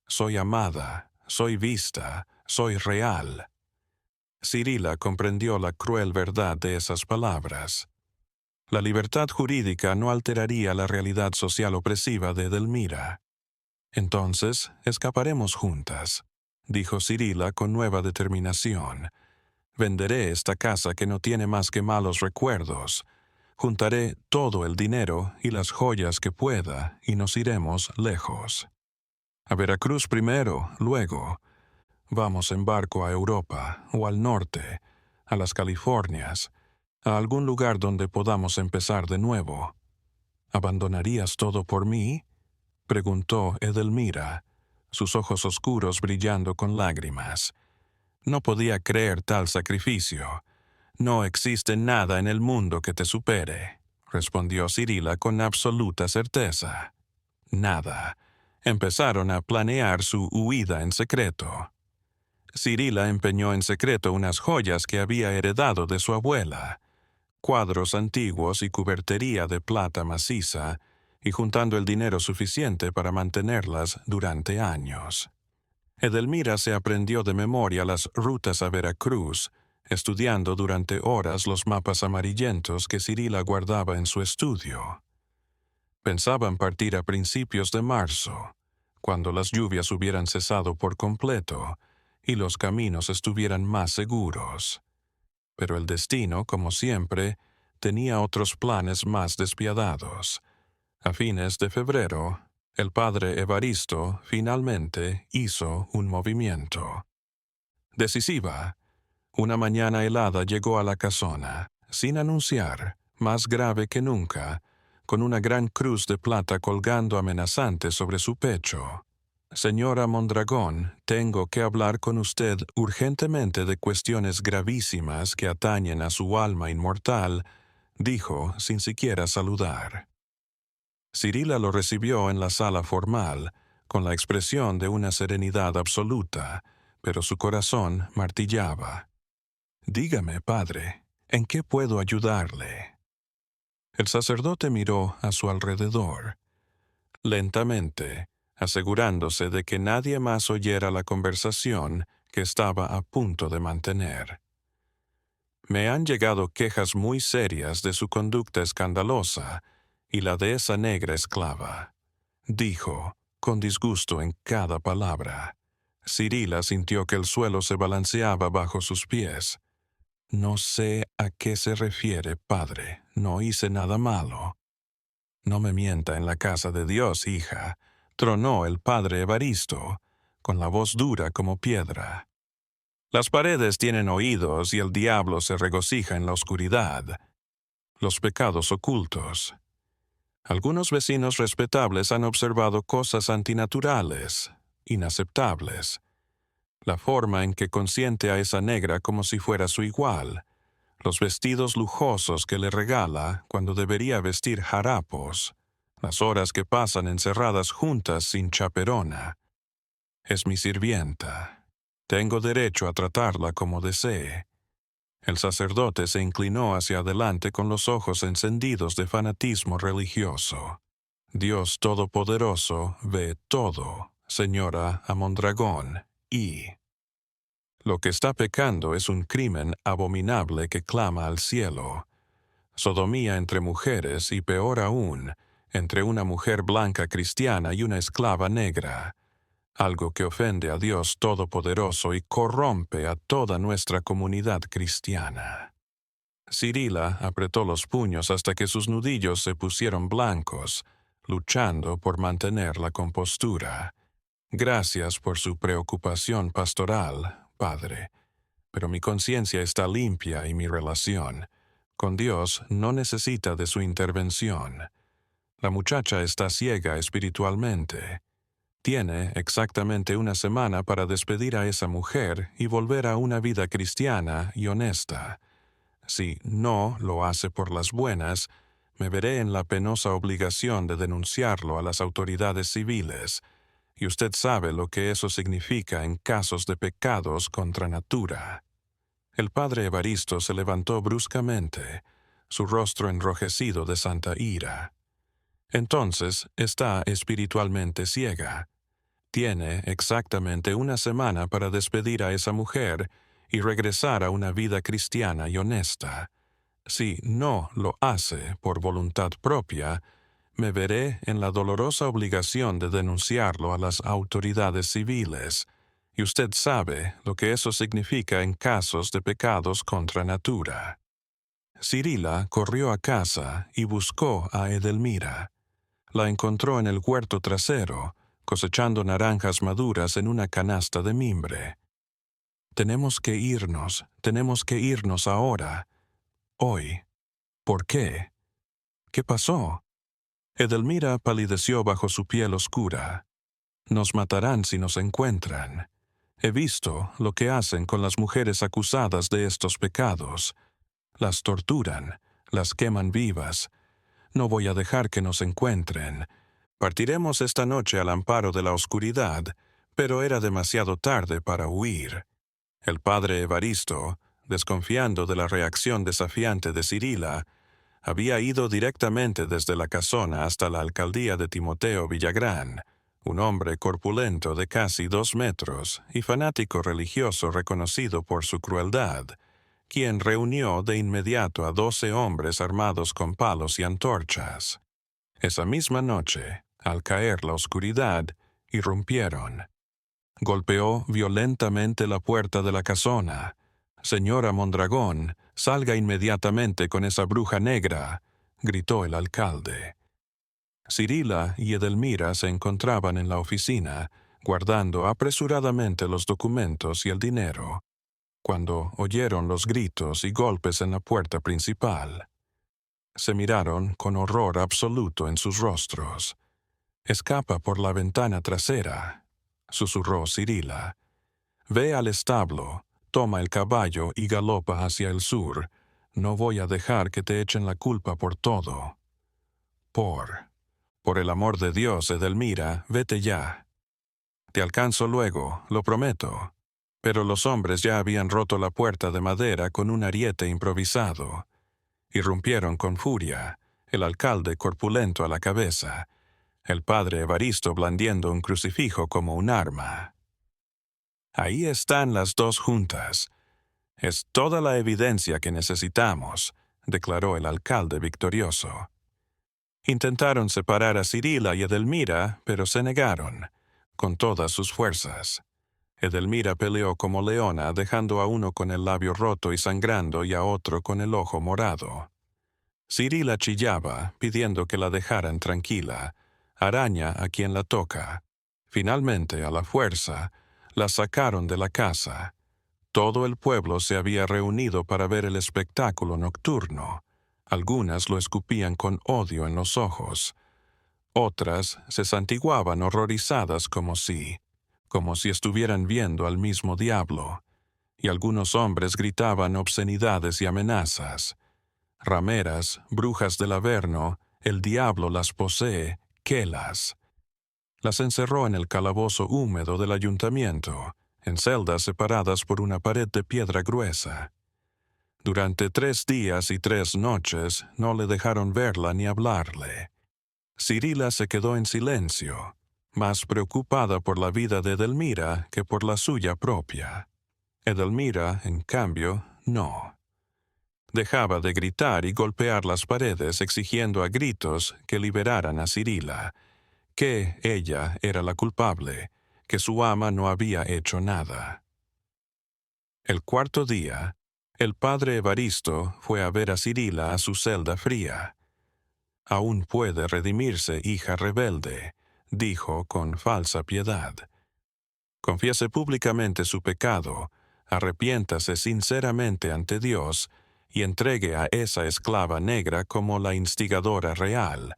Soy amada, soy vista, soy real». Cirila comprendió la cruel verdad de esas palabras. La libertad jurídica no alteraría la realidad social opresiva de Edelmira. «Entonces, escaparemos juntas», dijo Cirila con nueva determinación. «Venderé esta casa que no tiene más que malos recuerdos. Juntaré todo el dinero y las joyas que pueda y nos iremos lejos. A Veracruz primero, luego. Vamos en barco a Europa o al norte, a las Californias, a algún lugar donde podamos empezar de nuevo». «¿Abandonarías todo por mí?», preguntó Edelmira, sus ojos oscuros brillando con lágrimas. No podía creer tal sacrificio. «No existe nada en el mundo que te supere», respondió Cirila con absoluta certeza. «Nada». Empezaron a planear su huida en secreto. Cirila empeñó en secreto unas joyas que había heredado de su abuela, cuadros antiguos y cubertería de plata maciza, y juntando el dinero suficiente para mantenerlas durante años. Edelmira se aprendió de memoria las rutas a Veracruz, estudiando durante horas los mapas amarillentos que Cirila guardaba en su estudio. Pensaban partir a principios de marzo, cuando las lluvias hubieran cesado por completo y los caminos estuvieran más seguros. Pero el destino, como siempre, tenía otros planes más despiadados. A fines de febrero, el padre Evaristo finalmente hizo un movimiento. Decisiva. Una mañana helada llegó a la casona, sin anunciar, más grave que nunca, con una gran cruz de plata colgando amenazante sobre su pecho. «Señora Mondragón, tengo que hablar con usted urgentemente de cuestiones gravísimas que atañen a su alma inmortal», dijo sin siquiera saludar. Cirila lo recibió en la sala formal, con la expresión de una serenidad absoluta, pero su corazón martillaba. «Dígame, padre, ¿En qué puedo ayudarle? El sacerdote miró a su alrededor, lentamente, asegurándose de que nadie más oyera la conversación que estaba a punto de mantener. Me han llegado quejas muy serias de su conducta escandalosa y la de esa negra esclava, dijo, con disgusto en cada palabra. Cirila sintió que el suelo se balanceaba bajo sus pies. No sé a qué se refiere, padre. No hice nada malo. No me mienta en la casa de Dios, hija, tronó el padre Evaristo, con la voz dura como piedra. Las paredes tienen oídos y el diablo se regocija en la oscuridad. Los pecados ocultos. Algunos vecinos respetables han observado cosas antinaturales, inaceptables. La forma en que consiente a esa negra como si fuera su igual, los vestidos lujosos que le regala cuando debería vestir harapos, las horas que pasan encerradas juntas sin chaperona. Es mi sirvienta. Tengo derecho a tratarla como desee. El sacerdote se inclinó hacia adelante con los ojos encendidos de fanatismo religioso. Dios Todopoderoso ve todo, señora Amondragón, y lo que está pecando es un crimen abominable que clama al cielo. Sodomía entre mujeres y peor aún, entre una mujer blanca cristiana y una esclava negra. Algo que ofende a Dios Todopoderoso y corrompe a toda nuestra comunidad cristiana. Cirila apretó los puños hasta que sus nudillos se pusieron blancos, luchando por mantener la compostura. Gracias por su preocupación pastoral, padre, pero mi conciencia está limpia y mi relación con Dios no necesita de su intervención. La muchacha está ciega espiritualmente. Tiene exactamente una semana para despedir a esa mujer y volver a una vida cristiana y honesta. Si no lo hace por las buenas, me veré en la penosa obligación de denunciarlo a las autoridades civiles, y usted sabe lo que eso significa en casos de pecados contra natura. El padre Evaristo se levantó bruscamente, su rostro enrojecido de santa ira. Entonces está espiritualmente ciega. Tiene exactamente una semana para despedir a esa mujer y regresar a una vida cristiana y honesta. Si no lo hace por voluntad propia, me veré en la dolorosa obligación de denunciarlo a las autoridades civiles, y usted sabe lo que eso significa en casos de pecados contra natura. Cirila corrió a casa y buscó a Edelmira. La encontró en el huerto trasero, cosechando naranjas maduras en una canasta de mimbre. Tenemos que irnos ahora. Hoy. ¿Por qué? ¿Qué pasó? Edelmira palideció bajo su piel oscura. Nos matarán si nos encuentran. He visto lo que hacen con las mujeres acusadas de estos pecados. Las torturan, las queman vivas. No voy a dejar que nos encuentren. Partiremos esta noche al amparo de la oscuridad, pero era demasiado tarde para huir. El padre Evaristo, desconfiando de la reacción desafiante de Cirila, había ido directamente desde la casona hasta la alcaldía de Timoteo Villagrán, un hombre corpulento de casi 2 metros y fanático religioso reconocido por su crueldad, quien reunió de inmediato a 12 hombres armados con palos y antorchas. Esa misma noche, al caer la oscuridad, irrumpieron. Golpeó violentamente la puerta de la casona. «Señora Mondragón, salga inmediatamente con esa bruja negra», gritó el alcalde. Cirila y Edelmira se encontraban en la oficina, guardando apresuradamente los documentos y el dinero, cuando oyeron los gritos y golpes en la puerta principal. Se miraron con horror absoluto en sus rostros. «Escapa por la ventana trasera», susurró Cirila. «Ve al establo, toma el caballo y galopa hacia el sur. No voy a dejar que te echen la culpa por todo». Por el amor de Dios, Edelmira, vete ya. Te alcanzo luego, lo prometo. Pero los hombres ya habían roto la puerta de madera con un ariete improvisado. Irrumpieron con furia, el alcalde corpulento a la cabeza, el padre Evaristo blandiendo un crucifijo como un arma. Ahí están las dos juntas. Es toda la evidencia que necesitamos, declaró el alcalde victorioso. Intentaron separar a Cirila y Edelmira, pero se negaron, con todas sus fuerzas. Edelmira peleó como leona, dejando a uno con el labio roto y sangrando y a otro con el ojo morado. Cirila chillaba, pidiendo que la dejaran tranquila, araña a quien la toca. Finalmente, a la fuerza, la sacaron de la casa. Todo el pueblo se había reunido para ver el espectáculo nocturno. Algunas lo escupían con odio en los ojos. Otras se santiguaban horrorizadas como si estuvieran viendo al mismo diablo. Y algunos hombres gritaban obscenidades y amenazas. Rameras, brujas del Averno, el diablo las posee, quelas. Las encerró en el calabozo húmedo del ayuntamiento, en celdas separadas por una pared de piedra gruesa. Durante 3 días y 3 noches no le dejaron verla ni hablarle. Cirila se quedó en silencio, más preocupada por la vida de Edelmira que por la suya propia. Edelmira, en cambio, no. Dejaba de gritar y golpear las paredes exigiendo a gritos que liberaran a Cirila, que ella era la culpable, que su ama no había hecho nada. El 4.º día, el padre Evaristo fue a ver a Cirila a su celda fría. «Aún puede redimirse, hija rebelde», dijo con falsa piedad. «Confiese públicamente su pecado, arrepiéntase sinceramente ante Dios y entregue a esa esclava negra como la instigadora real.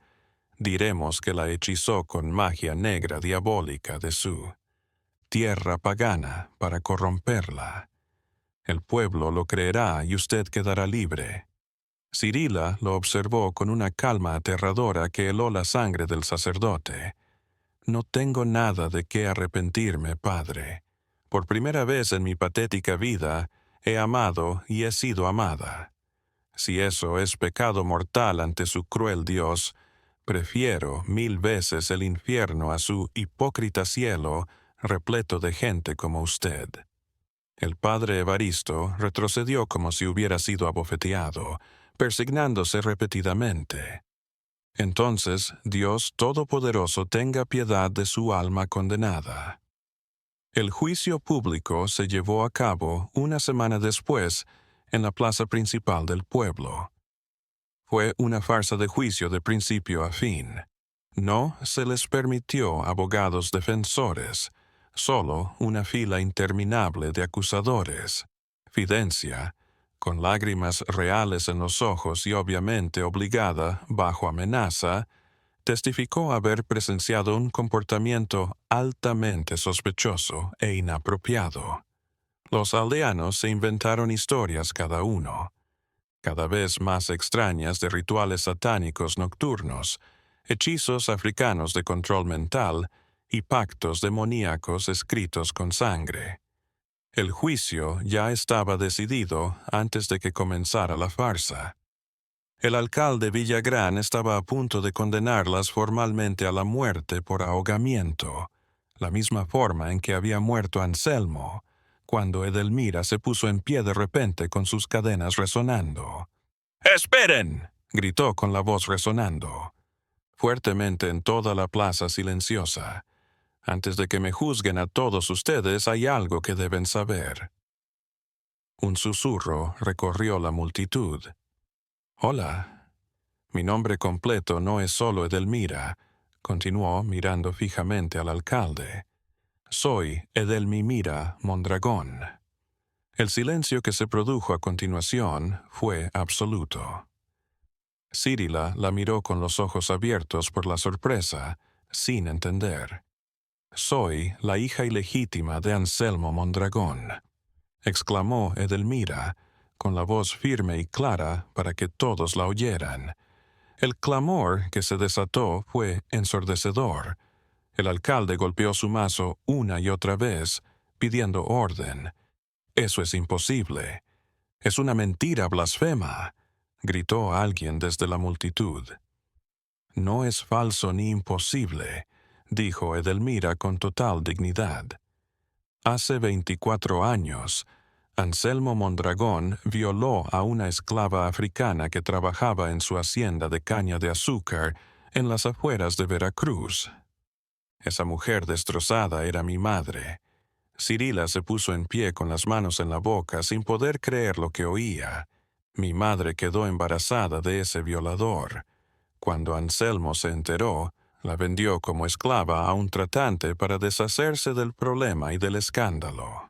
Diremos que la hechizó con magia negra diabólica de su tierra pagana para corromperla. El pueblo lo creerá y usted quedará libre». Cirila lo observó con una calma aterradora que heló la sangre del sacerdote. «No tengo nada de qué arrepentirme, padre. Por primera vez en mi patética vida he amado y he sido amada. Si eso es pecado mortal ante su cruel Dios, prefiero 1000 veces el infierno a su hipócrita cielo repleto de gente como usted». El padre Evaristo retrocedió como si hubiera sido abofeteado, persignándose repetidamente. «Entonces, Dios Todopoderoso tenga piedad de su alma condenada». El juicio público se llevó a cabo 1 semana después en la plaza principal del pueblo. Fue una farsa de juicio de principio a fin. No se les permitió abogados defensores, solo una fila interminable de acusadores. Fidencia, con lágrimas reales en los ojos y obviamente obligada, bajo amenaza, testificó haber presenciado un comportamiento altamente sospechoso e inapropiado. Los aldeanos se inventaron historias cada uno, cada vez más extrañas, de rituales satánicos nocturnos, hechizos africanos de control mental y pactos demoníacos escritos con sangre. El juicio ya estaba decidido antes de que comenzara la farsa. El alcalde Villagrán estaba a punto de condenarlas formalmente a la muerte por ahogamiento, la misma forma en que había muerto Anselmo, cuando Edelmira se puso en pie de repente con sus cadenas resonando. «¡Esperen!», gritó con la voz resonando fuertemente en toda la plaza silenciosa. «Antes de que me juzguen a todos ustedes, hay algo que deben saber». Un susurro recorrió la multitud. «Hola. Mi nombre completo no es solo Edelmira», continuó mirando fijamente al alcalde. «Soy Edelmimira Mondragón». El silencio que se produjo a continuación fue absoluto. Cirila la miró con los ojos abiertos por la sorpresa, sin entender. «Soy la hija ilegítima de Anselmo Mondragón», exclamó Edelmira, con la voz firme y clara para que todos la oyeran. El clamor que se desató fue ensordecedor. El alcalde golpeó su mazo una y otra vez, pidiendo orden. «Eso es imposible. Es una mentira blasfema», gritó alguien desde la multitud. «No es falso ni imposible», dijo Edelmira con total dignidad. «Hace 24 años, Anselmo Mondragón violó a una esclava africana que trabajaba en su hacienda de caña de azúcar en las afueras de Veracruz. Esa mujer destrozada era mi madre». Cirila se puso en pie con las manos en la boca sin poder creer lo que oía. Mi madre quedó embarazada de ese violador. Cuando Anselmo se enteró, la vendió como esclava a un tratante para deshacerse del problema y del escándalo.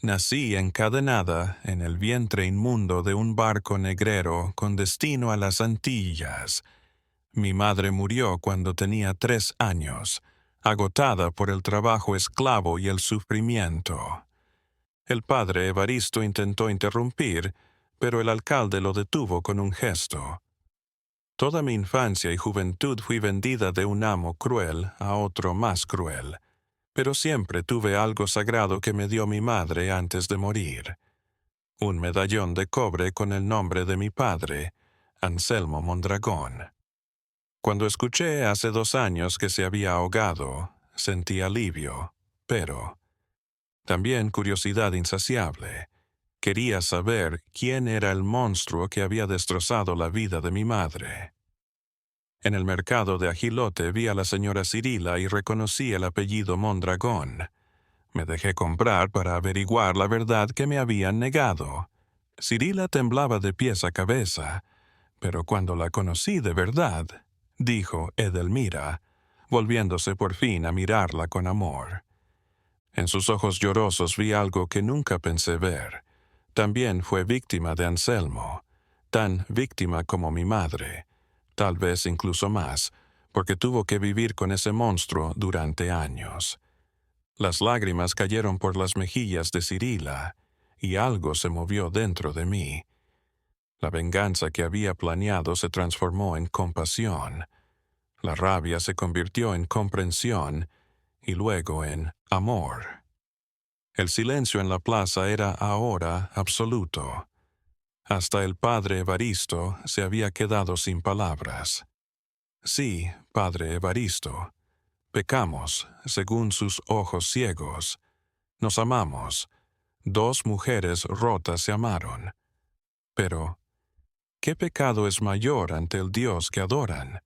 Nací encadenada en el vientre inmundo de un barco negrero con destino a las Antillas. Mi madre murió cuando tenía 3 años, agotada por el trabajo esclavo y el sufrimiento. El padre Evaristo intentó interrumpir, pero el alcalde lo detuvo con un gesto. Toda mi infancia y juventud fui vendida de un amo cruel a otro más cruel, pero siempre tuve algo sagrado que me dio mi madre antes de morir. Un medallón de cobre con el nombre de mi padre, Anselmo Mondragón. Cuando escuché hace 2 años que se había ahogado, sentí alivio, pero también curiosidad insaciable. Quería saber quién era el monstruo que había destrozado la vida de mi madre. En el mercado de Ajilote vi a la señora Cirila y reconocí el apellido Mondragón. Me dejé comprar para averiguar la verdad que me habían negado. Cirila temblaba de pies a cabeza, pero cuando la conocí de verdad, dijo Edelmira, volviéndose por fin a mirarla con amor. En sus ojos llorosos vi algo que nunca pensé ver. También fue víctima de Anselmo, tan víctima como mi madre, tal vez incluso más, porque tuvo que vivir con ese monstruo durante años. Las lágrimas cayeron por las mejillas de Cirila, y algo se movió dentro de mí. La venganza que había planeado se transformó en compasión. La rabia se convirtió en comprensión y luego en amor. El silencio en la plaza era ahora absoluto. Hasta el padre Evaristo se había quedado sin palabras. Sí, padre Evaristo, pecamos según sus ojos ciegos. Nos amamos. 2 mujeres rotas se amaron. Pero, ¿qué pecado es mayor ante el Dios que adoran?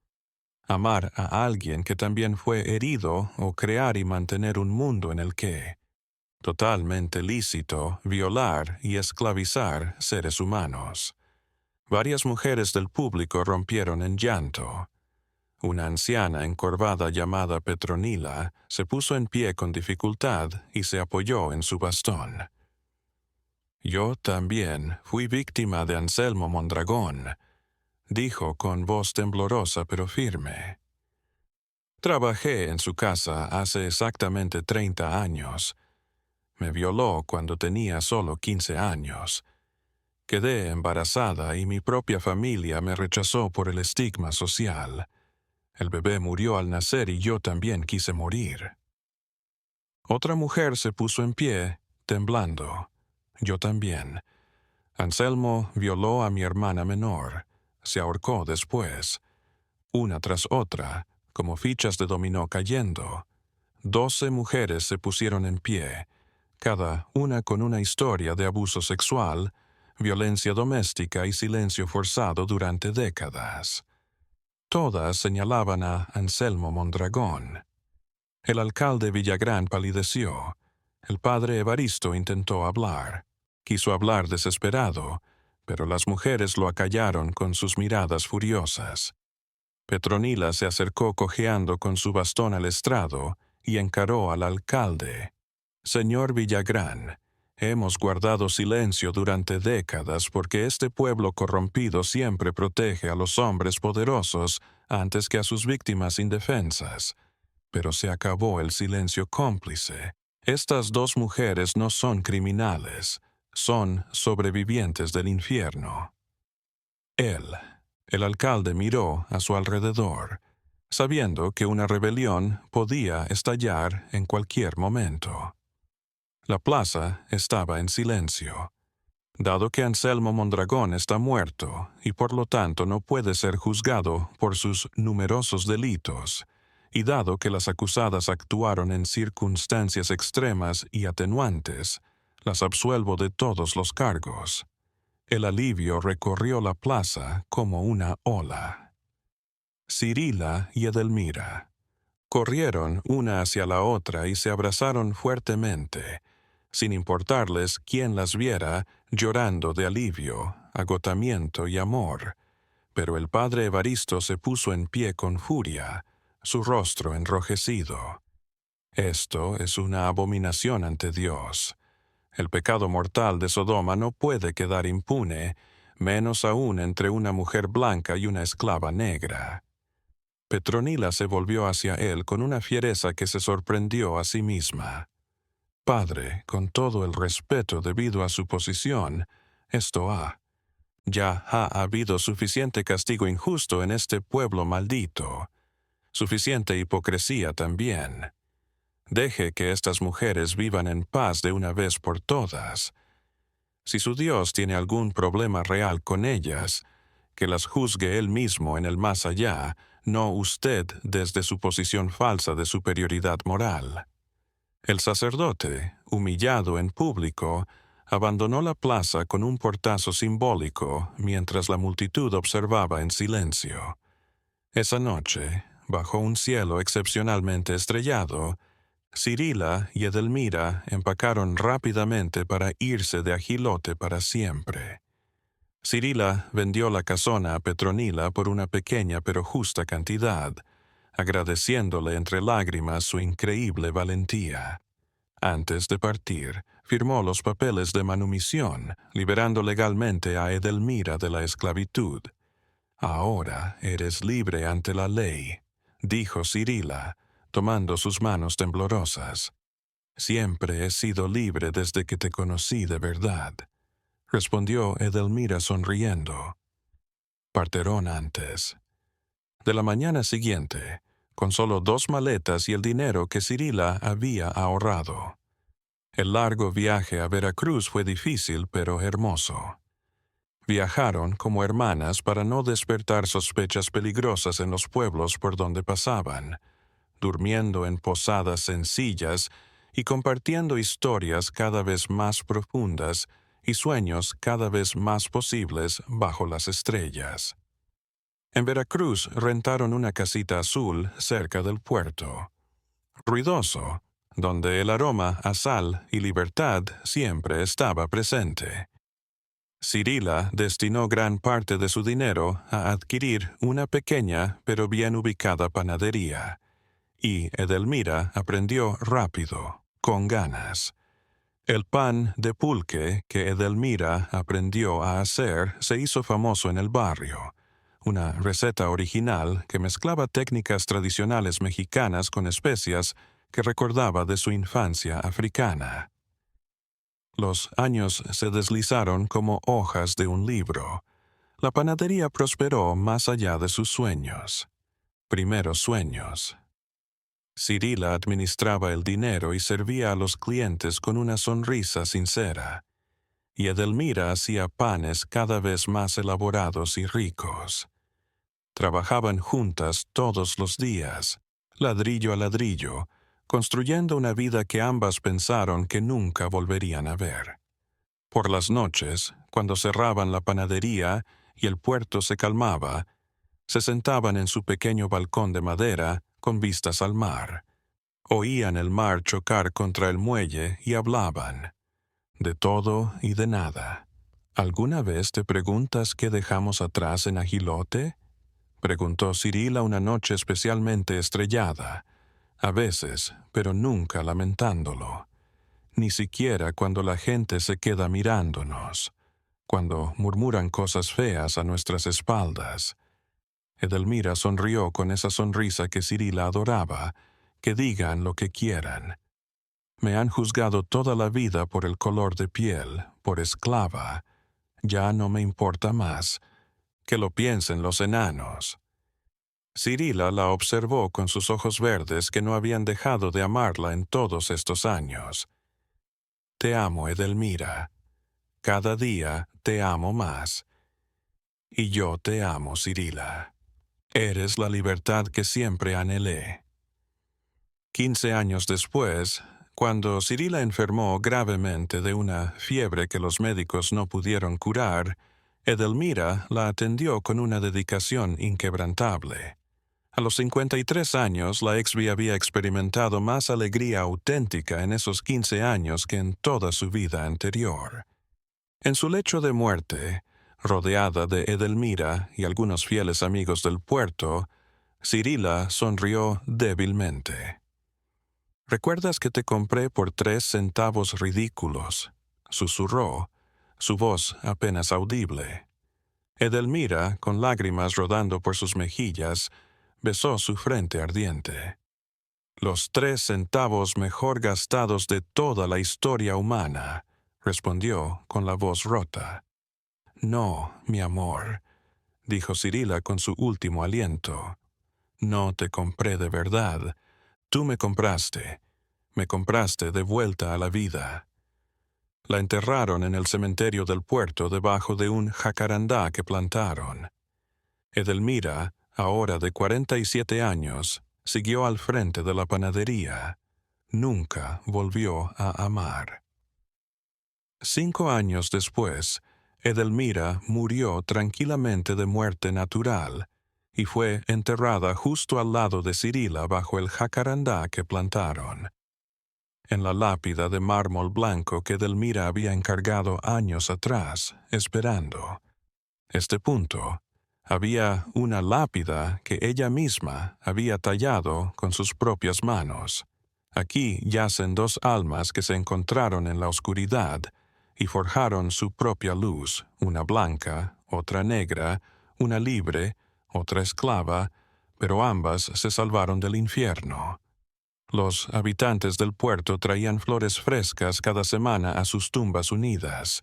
Amar a alguien que también fue herido o crear y mantener un mundo en el que, totalmente lícito, violar y esclavizar seres humanos. Varias mujeres del público rompieron en llanto. Una anciana encorvada llamada Petronila se puso en pie con dificultad y se apoyó en su bastón. «Yo también fui víctima de Anselmo Mondragón», dijo con voz temblorosa pero firme. «Trabajé en su casa hace exactamente 30 años. Me violó cuando tenía solo 15 años. Quedé embarazada y mi propia familia me rechazó por el estigma social. El bebé murió al nacer y yo también quise morir». Otra mujer se puso en pie, temblando. Yo también. Anselmo violó a mi hermana menor. Se ahorcó después. Una tras otra, como fichas de dominó cayendo. 12 mujeres se pusieron en pie, cada una con una historia de abuso sexual, violencia doméstica y silencio forzado durante décadas. Todas señalaban a Anselmo Mondragón. El alcalde Villagrán palideció. El padre Evaristo intentó hablar. Quiso hablar desesperado, pero las mujeres lo acallaron con sus miradas furiosas. Petronila se acercó cojeando con su bastón al estrado y encaró al alcalde. «Señor Villagrán, hemos guardado silencio durante décadas porque este pueblo corrompido siempre protege a los hombres poderosos antes que a sus víctimas indefensas. Pero se acabó el silencio cómplice. Estas 2 mujeres no son criminales, son sobrevivientes del infierno». El alcalde miró a su alrededor, sabiendo que una rebelión podía estallar en cualquier momento. La plaza estaba en silencio. Dado que Anselmo Mondragón está muerto y por lo tanto no puede ser juzgado por sus numerosos delitos, y dado que las acusadas actuaron en circunstancias extremas y atenuantes, las absuelvo de todos los cargos. El alivio recorrió la plaza como una ola. Cirila y Edelmira corrieron una hacia la otra y se abrazaron fuertemente, sin importarles quién las viera, llorando de alivio, agotamiento y amor. Pero el padre Evaristo se puso en pie con furia, su rostro enrojecido. Esto es una abominación ante Dios. El pecado mortal de Sodoma no puede quedar impune, menos aún entre una mujer blanca y una esclava negra. Petronila se volvió hacia él con una fiereza que se sorprendió a sí misma. Padre, con todo el respeto debido a su posición, ya ha habido suficiente castigo injusto en este pueblo maldito. Suficiente hipocresía también. Deje que estas mujeres vivan en paz de una vez por todas. Si su Dios tiene algún problema real con ellas, que las juzgue él mismo en el más allá, no usted desde su posición falsa de superioridad moral. El sacerdote, humillado en público, abandonó la plaza con un portazo simbólico mientras la multitud observaba en silencio. Esa noche, bajo un cielo excepcionalmente estrellado, Cirila y Edelmira empacaron rápidamente para irse de Agilote para siempre. Cirila vendió la casona a Petronila por una pequeña pero justa cantidad, agradeciéndole entre lágrimas su increíble valentía. Antes de partir, firmó los papeles de manumisión, liberando legalmente a Edelmira de la esclavitud. «Ahora eres libre ante la ley», dijo Cirila, tomando sus manos temblorosas. «Siempre he sido libre desde que te conocí de verdad», respondió Edelmira sonriendo. Partieron antes. De la mañana siguiente, con solo 2 maletas y el dinero que Cirila había ahorrado. El largo viaje a Veracruz fue difícil pero hermoso. Viajaron como hermanas para no despertar sospechas peligrosas en los pueblos por donde pasaban, durmiendo en posadas sencillas y compartiendo historias cada vez más profundas y sueños cada vez más posibles bajo las estrellas. En Veracruz rentaron una casita azul cerca del puerto. Ruidoso, donde el aroma a sal y libertad siempre estaba presente. Cirila destinó gran parte de su dinero a adquirir una pequeña pero bien ubicada panadería, y Edelmira aprendió rápido, con ganas. El pan de pulque que Edelmira aprendió a hacer se hizo famoso en el barrio, una receta original que mezclaba técnicas tradicionales mexicanas con especias que recordaba de su infancia africana. Los años se deslizaron como hojas de un libro. La panadería prosperó más allá de sus sueños. Primeros sueños. Cirila administraba el dinero y servía a los clientes con una sonrisa sincera, y Edelmira hacía panes cada vez más elaborados y ricos. Trabajaban juntas todos los días, ladrillo a ladrillo, construyendo una vida que ambas pensaron que nunca volverían a ver. Por las noches, cuando cerraban la panadería y el puerto se calmaba, se sentaban en su pequeño balcón de madera con vistas al mar. Oían el mar chocar contra el muelle y hablaban. De todo y de nada. ¿Alguna vez te preguntas qué dejamos atrás en Agilote?, preguntó Cirila una noche especialmente estrellada. A veces, pero nunca lamentándolo. Ni siquiera cuando la gente se queda mirándonos, cuando murmuran cosas feas a nuestras espaldas. Edelmira sonrió con esa sonrisa que Cirila adoraba, que digan lo que quieran. Me han juzgado toda la vida por el color de piel, por esclava. Ya no me importa más. Que lo piensen los enanos. Cirila la observó con sus ojos verdes que no habían dejado de amarla en todos estos años. te amo, Edelmira. Cada día te amo más. Y yo te amo, Cirila. Eres la libertad que siempre anhelé. 15 años después, cuando Cirila enfermó gravemente de una fiebre que los médicos no pudieron curar, Edelmira la atendió con una dedicación inquebrantable. A los 53 años, la Exby había experimentado más alegría auténtica en esos 15 años que en toda su vida anterior. En su lecho de muerte, rodeada de Edelmira y algunos fieles amigos del puerto, Cirila sonrió débilmente. «¿Recuerdas que te compré por 3 centavos ridículos?», susurró, su voz apenas audible. Edelmira, con lágrimas rodando por sus mejillas, besó su frente ardiente. «Los 3 centavos mejor gastados de toda la historia humana», respondió con la voz rota. «No, mi amor», dijo Cirila con su último aliento. «No te compré de verdad. Tú me compraste de vuelta a la vida». La enterraron en el cementerio del puerto debajo de un jacarandá que plantaron. Edelmira, ahora de 47 años, siguió al frente de la panadería. Nunca volvió a amar. 5 años después, Edelmira murió tranquilamente de muerte natural y fue enterrada justo al lado de Cirila bajo el jacarandá que plantaron. En la lápida de mármol blanco que Edelmira había encargado años atrás, esperando. Este punto, había una lápida que ella misma había tallado con sus propias manos. Aquí yacen 2 almas que se encontraron en la oscuridad y forjaron su propia luz, una blanca, otra negra, una libre, otra esclava, pero ambas se salvaron del infierno. Los habitantes del puerto traían flores frescas cada semana a sus tumbas unidas,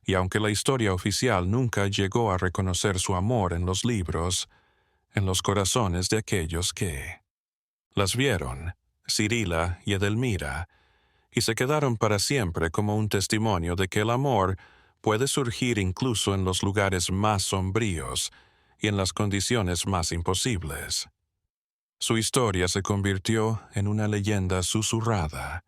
y aunque la historia oficial nunca llegó a reconocer su amor en los libros, en los corazones de aquellos que las vieron, Cirila y Edelmira, y se quedaron para siempre como un testimonio de que el amor puede surgir incluso en los lugares más sombríos y en las condiciones más imposibles. Su historia se convirtió en una leyenda susurrada,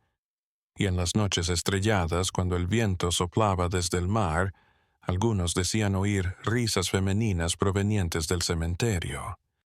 y en las noches estrelladas, cuando el viento soplaba desde el mar, algunos decían oír risas femeninas provenientes del cementerio.